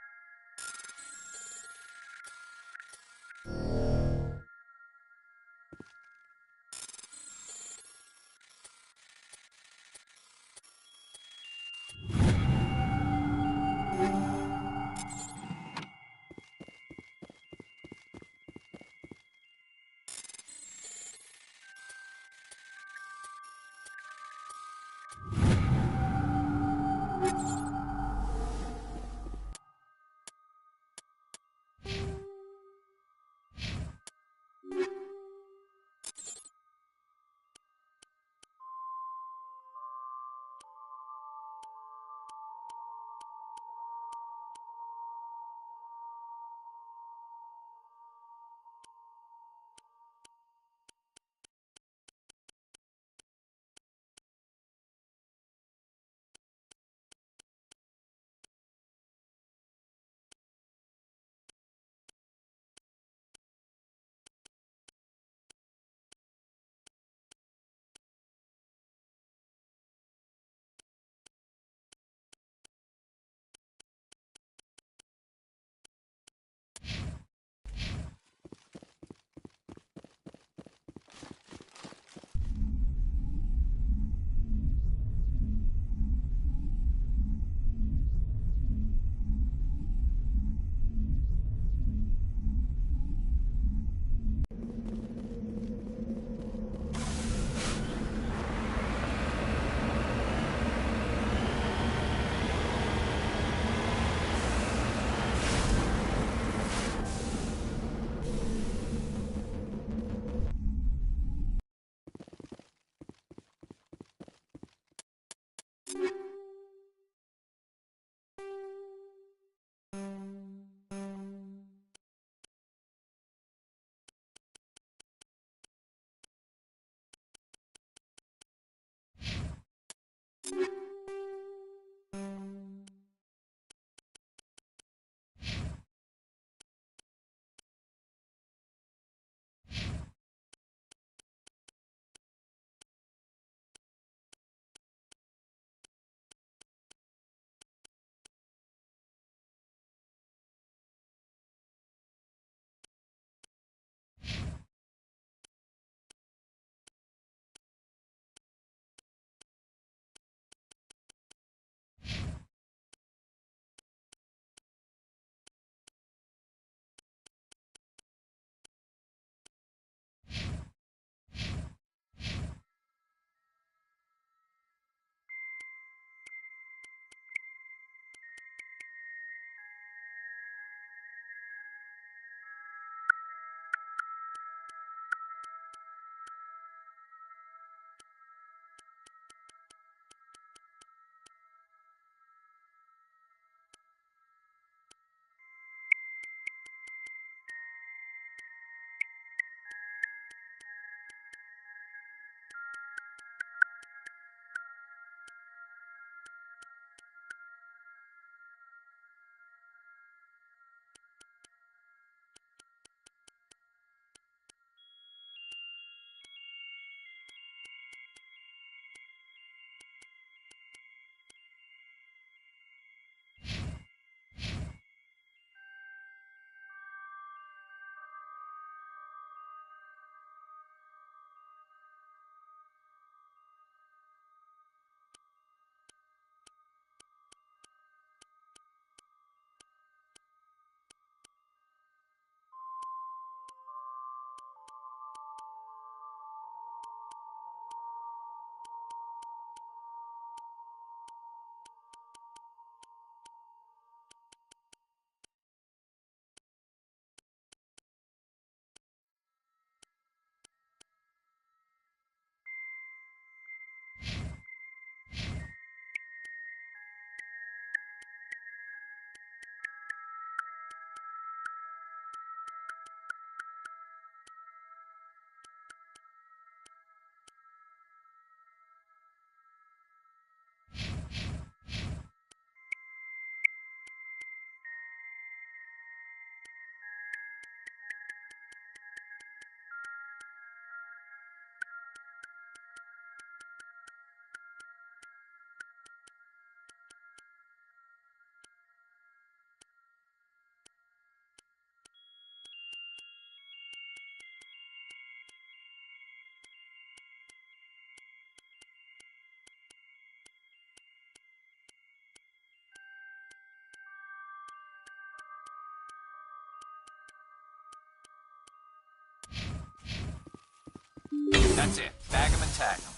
That's it. Bag 'em and tag 'em.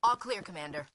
All clear, Commander.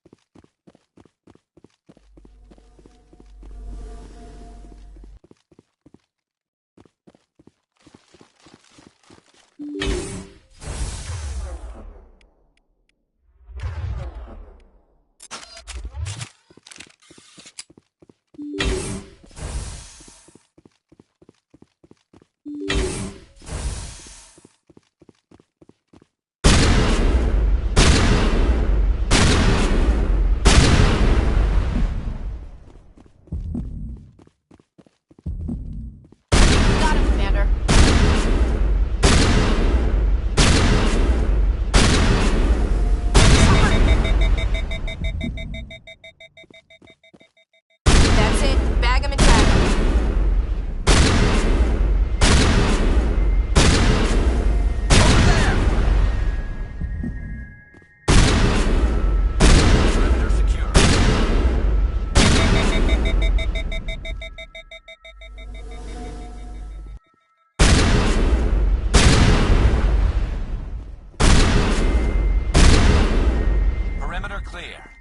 clear.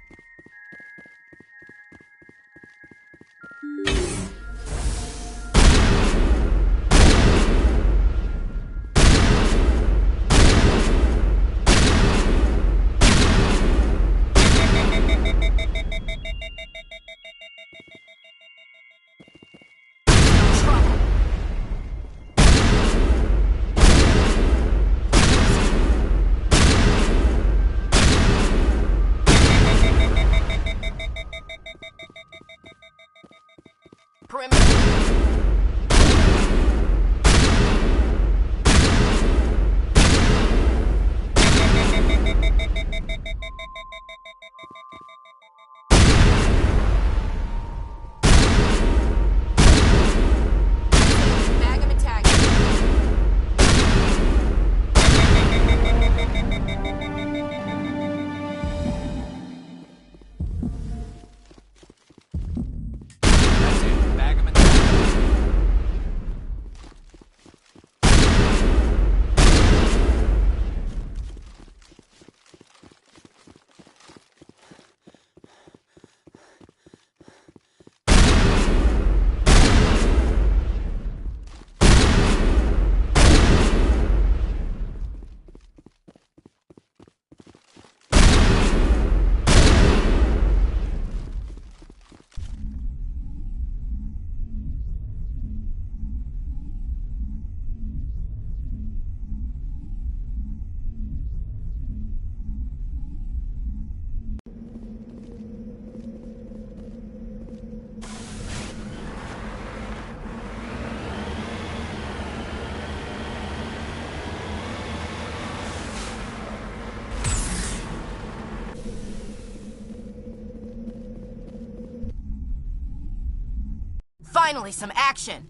Finally, some action!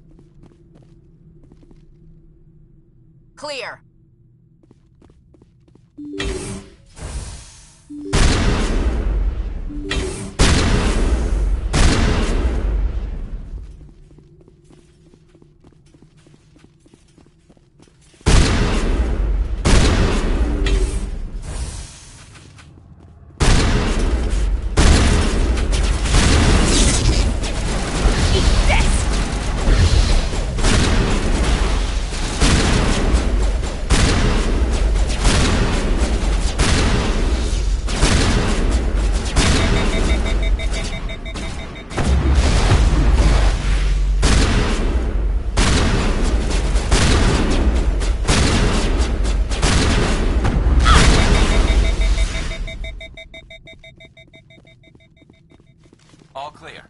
Clear. All clear.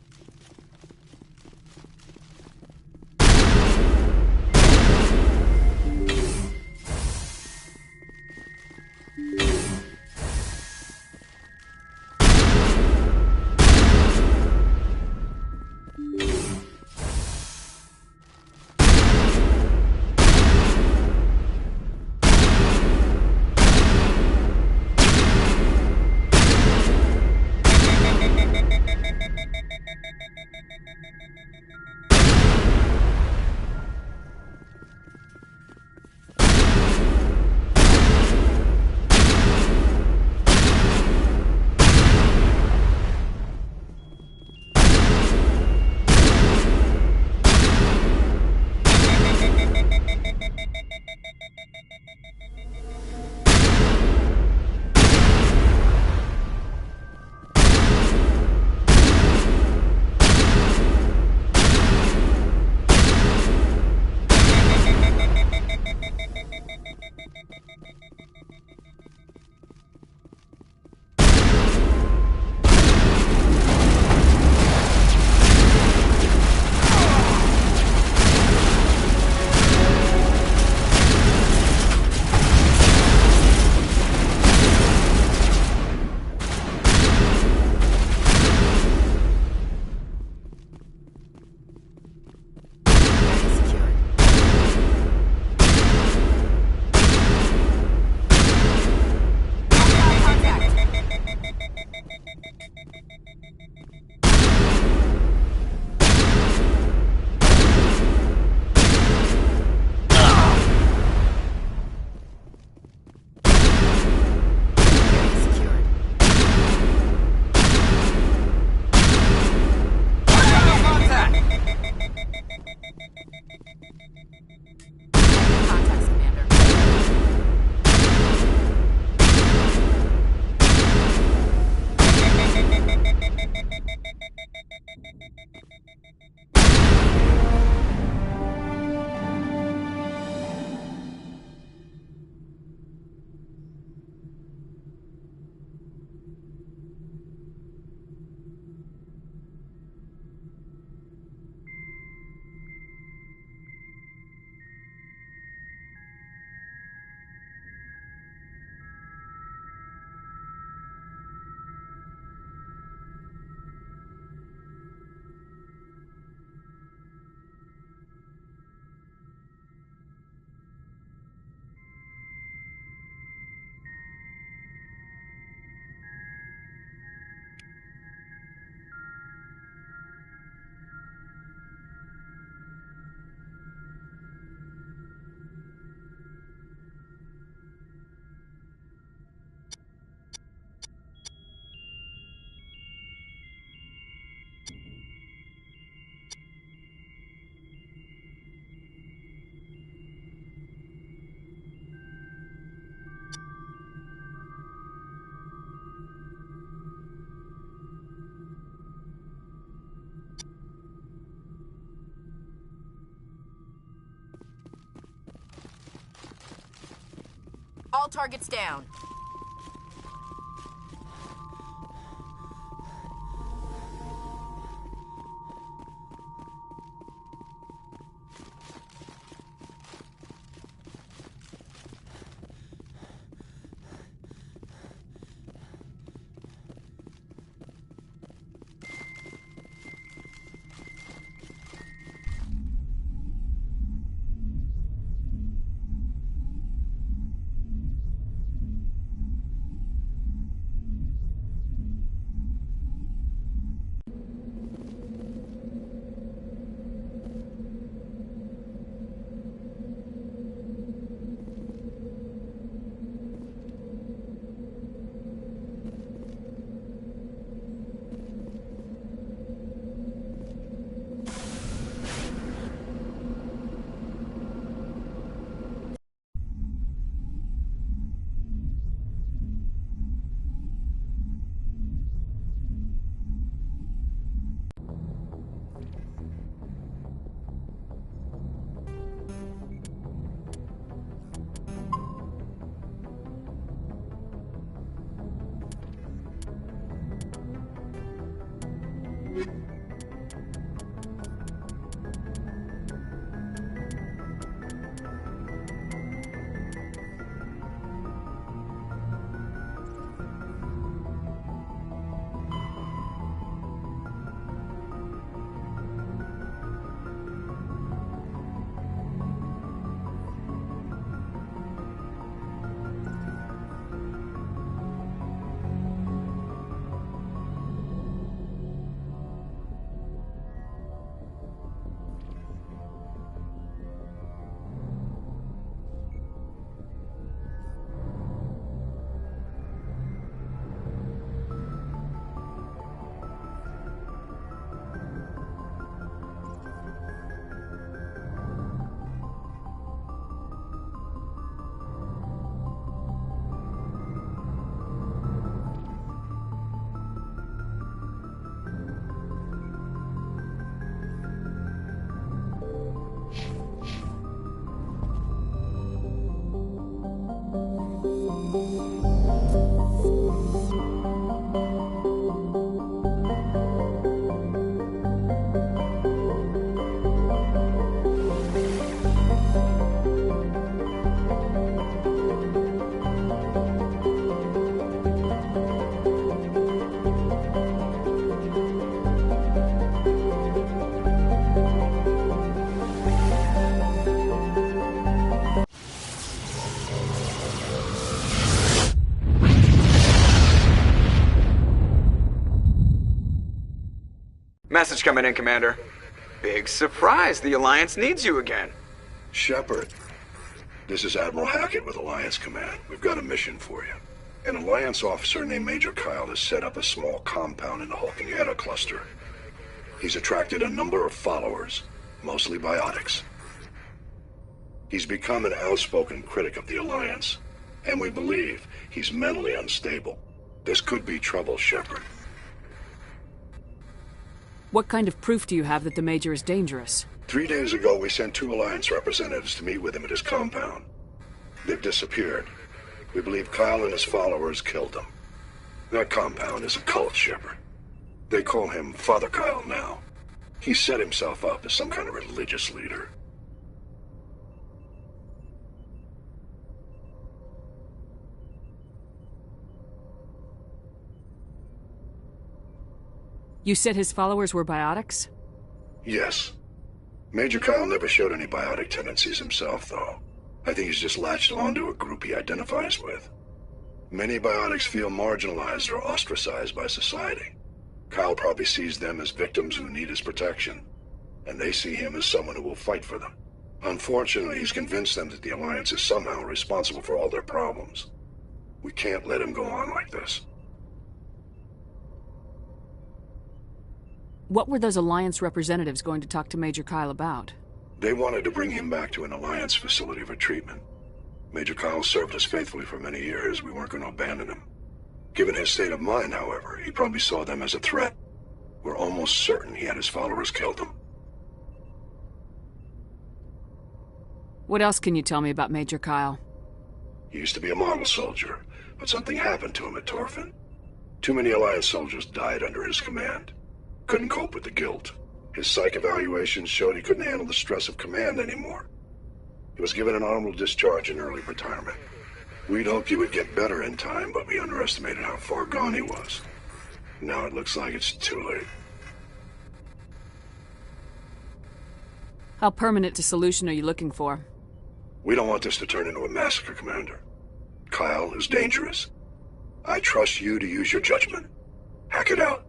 All targets down. Message coming in, Commander. Big surprise, the Alliance needs you again. Shepard, this is Admiral Hackett with Alliance Command. We've got a mission for you. An Alliance officer named Major Kyle has set up a small compound in the Hulkenhetta cluster. He's attracted a number of followers, mostly biotics. He's become an outspoken critic of the Alliance, and we believe he's mentally unstable. This could be trouble, Shepard. What kind of proof do you have that the Major is dangerous? 3 days ago, we sent 2 Alliance representatives to meet with him at his compound. They've disappeared. We believe Kyle and his followers killed them. That compound is a cult, Shepard. They call him Father Kyle now. He set himself up as some kind of religious leader. You said his followers were biotics? Yes. Major Kyle never showed any biotic tendencies himself, though. I think he's just latched onto a group he identifies with. Many biotics feel marginalized or ostracized by society. Kyle probably sees them as victims who need his protection, and they see him as someone who will fight for them. Unfortunately, he's convinced them that the Alliance is somehow responsible for all their problems. We can't let him go on like this. What were those Alliance representatives going to talk to Major Kyle about? They wanted to bring him back to an Alliance facility for treatment. Major Kyle served us faithfully for many years. We weren't going to abandon him. Given his state of mind, however, he probably saw them as a threat. We're almost certain he had his followers killed him. What else can you tell me about Major Kyle? He used to be a model soldier, but something happened to him at Torfin. Too many Alliance soldiers died under his command. Couldn't cope with the guilt. His psych evaluations showed he couldn't handle the stress of command anymore. He was given an honorable discharge in early retirement. We'd hoped he would get better in time, but we underestimated how far gone he was. Now it looks like it's too late. How permanent a solution are you looking for? We don't want this to turn into a massacre, Commander. Kyle is dangerous. I trust you to use your judgment. Hack it out.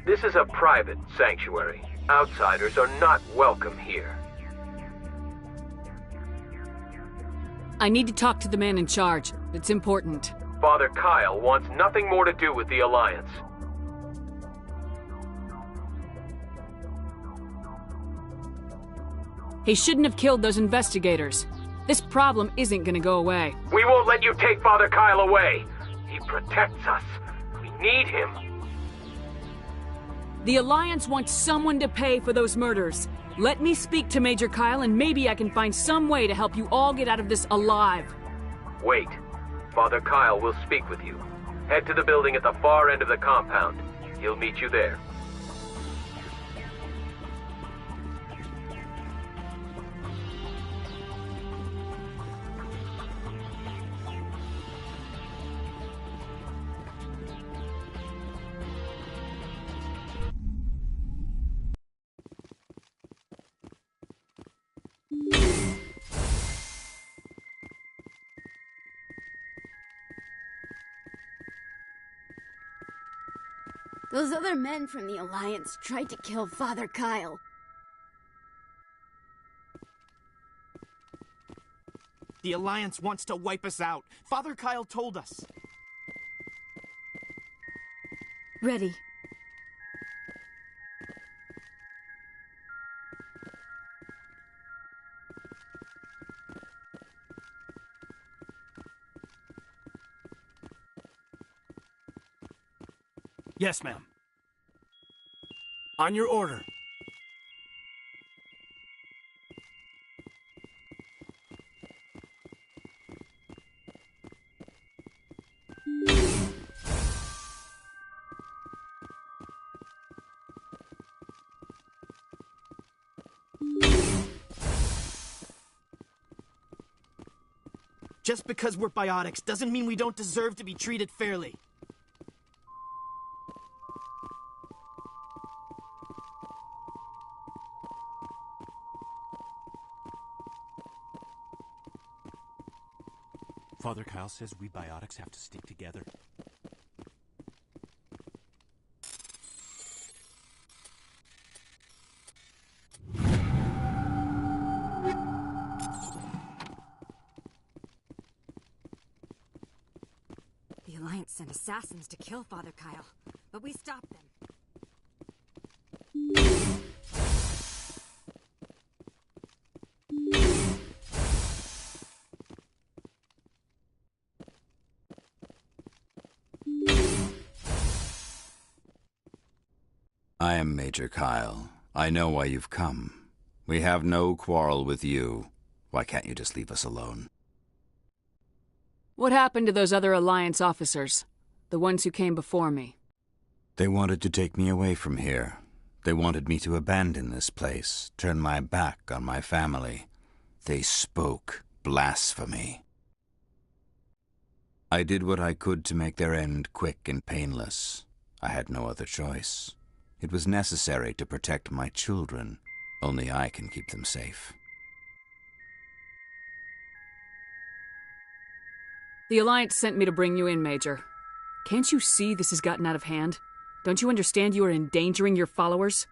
This is a private sanctuary. Outsiders are not welcome here. I need to talk to the man in charge. It's important. Father Kyle wants nothing more to do with the Alliance. He shouldn't have killed those investigators. This problem isn't gonna go away. We won't let you take Father Kyle away. He protects us. We need him. The Alliance wants someone to pay for those murders. Let me speak to Major Kyle and maybe I can find some way to help you all get out of this alive. Wait. Father Kyle will speak with you. Head to the building at the far end of the compound. He'll meet you there. Those other men from the Alliance tried to kill Father Kyle. The Alliance wants to wipe us out. Father Kyle told us. Ready. Yes, ma'am. On your order. Just because we're biotics doesn't mean we don't deserve to be treated fairly. Father Kyle says we biotics have to stick together. The Alliance sent assassins to kill Father Kyle, but we stopped them. I am Major Kyle. I know why you've come. We have no quarrel with you. Why can't you just leave us alone? What happened to those other Alliance officers? The ones who came before me? They wanted to take me away from here. They wanted me to abandon this place, turn my back on my family. They spoke blasphemy. I did what I could to make their end quick and painless. I had no other choice. It was necessary to protect my children. Only I can keep them safe. The Alliance sent me to bring you in, Major. Can't you see this has gotten out of hand? Don't you understand you are endangering your followers?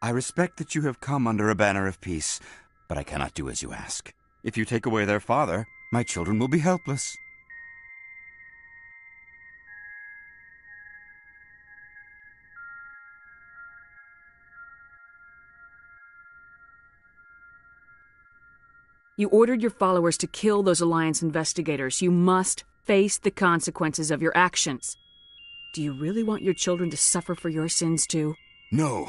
I respect that you have come under a banner of peace, but I cannot do as you ask. If you take away their father, my children will be helpless. You ordered your followers to kill those Alliance investigators. You must face the consequences of your actions. Do you really want your children to suffer for your sins too? No,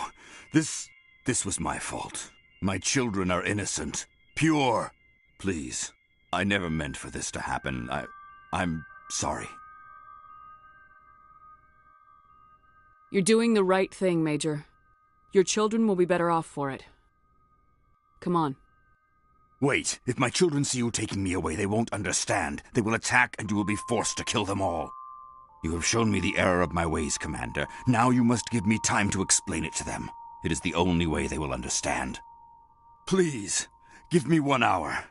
this was my fault. My children are innocent, pure. Please, I never meant for this to happen. I'm sorry. You're doing the right thing, Major. Your children will be better off for it. Come on. Wait, if my children see you taking me away, they won't understand. They will attack and you will be forced to kill them all. You have shown me the error of my ways, Commander. Now you must give me time to explain it to them. It is the only way they will understand. Please, give me 1 hour.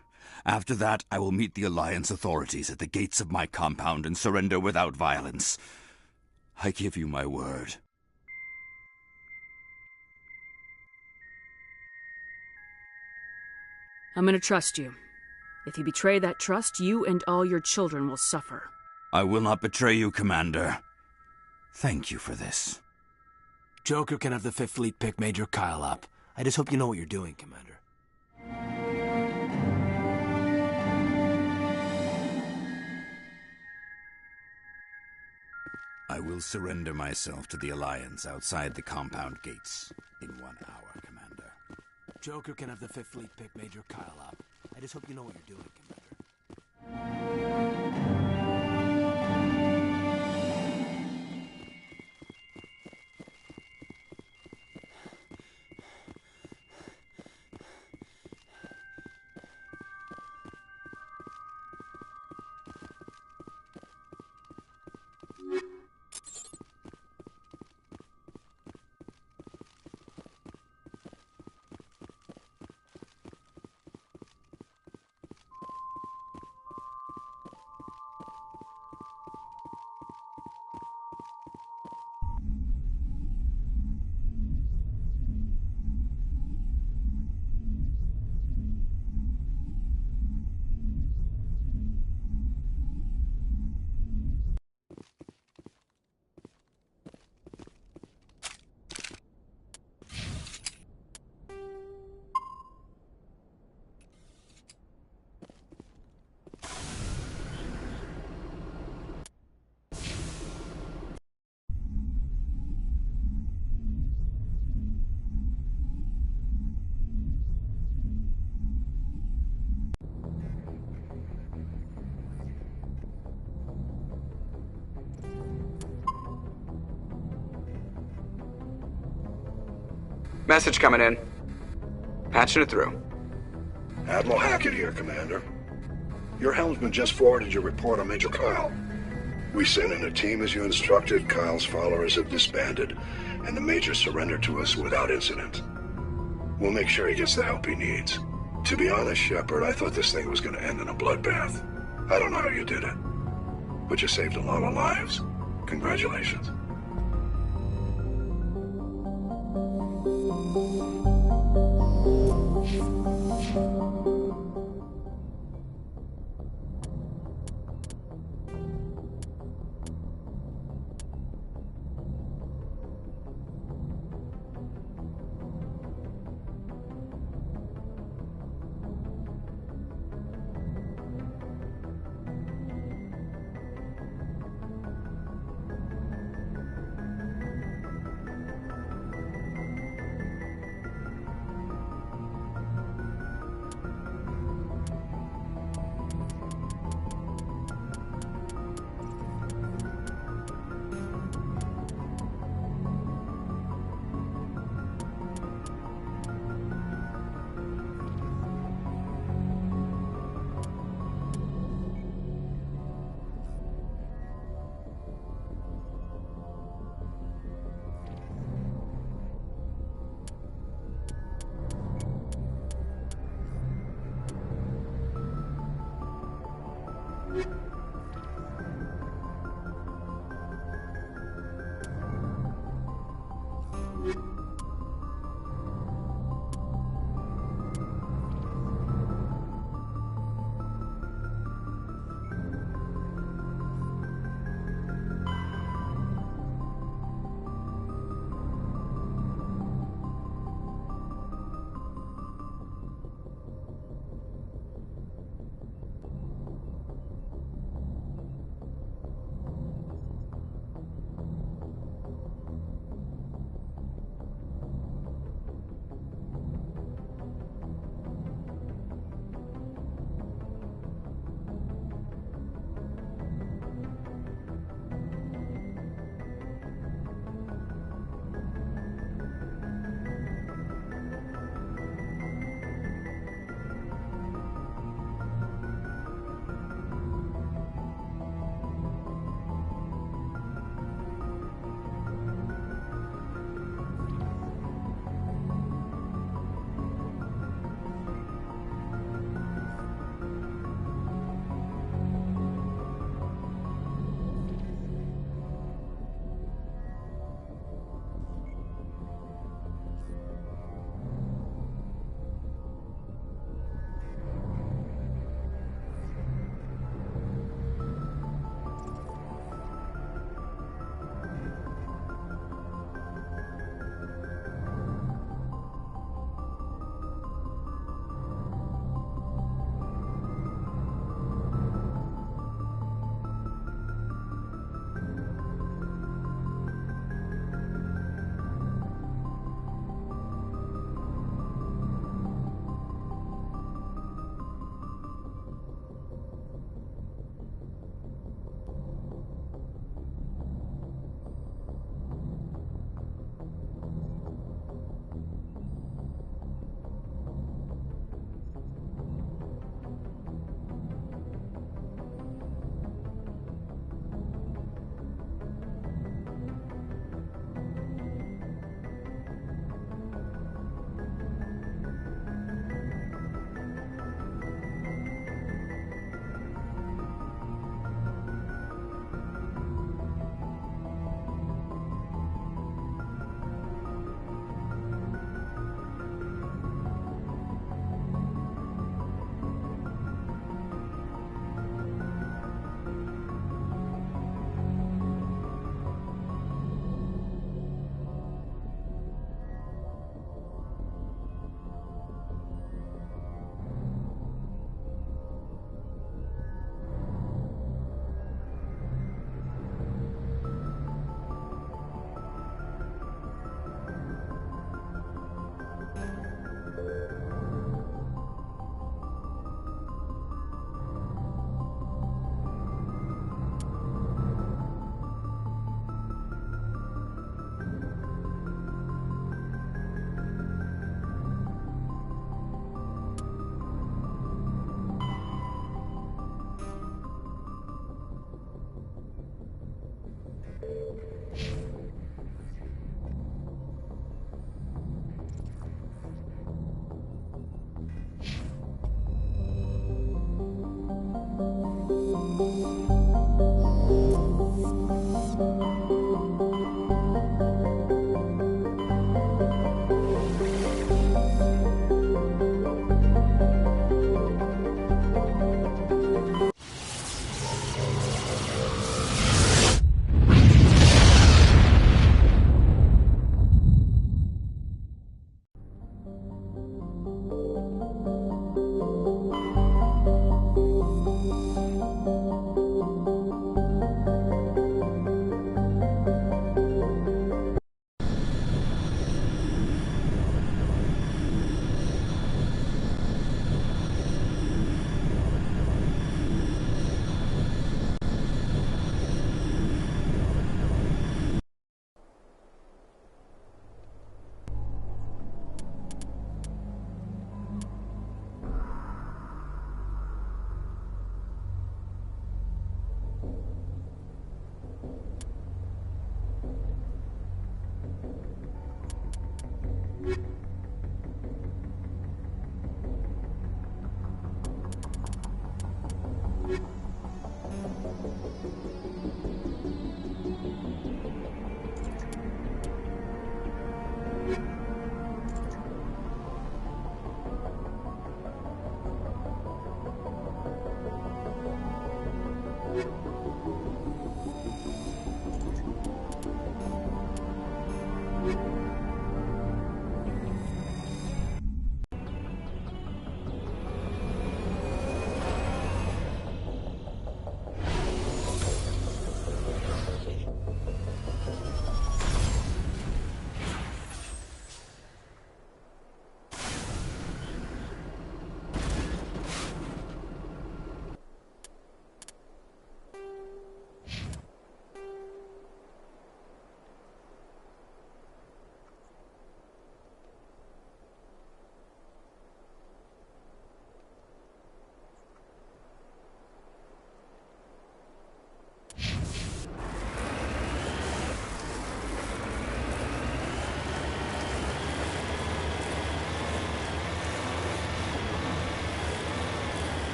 After that, I will meet the Alliance authorities at the gates of my compound and surrender without violence. I give you my word. I'm gonna trust you. If you betray that trust, you and all your children will suffer. I will not betray you, Commander. Thank you for this. Joker can have the 5th Fleet pick Major Kyle up. I just hope you know what you're doing, Commander. I will surrender myself to the Alliance outside the compound gates in 1 hour, Commander. Joker can have the 5th Fleet pick Major Kyle up. I just hope you know what you're doing, Commander. Message coming in. Patching it through. Admiral Hackett here, Commander. Your helmsman just forwarded your report on Major Kyle. We sent in a team as you instructed. Kyle's followers have disbanded, and the Major surrendered to us without incident. We'll make sure he gets the help he needs. To be honest, Shepard, I thought this thing was going to end in a bloodbath. I don't know how you did it, but you saved a lot of lives. Congratulations.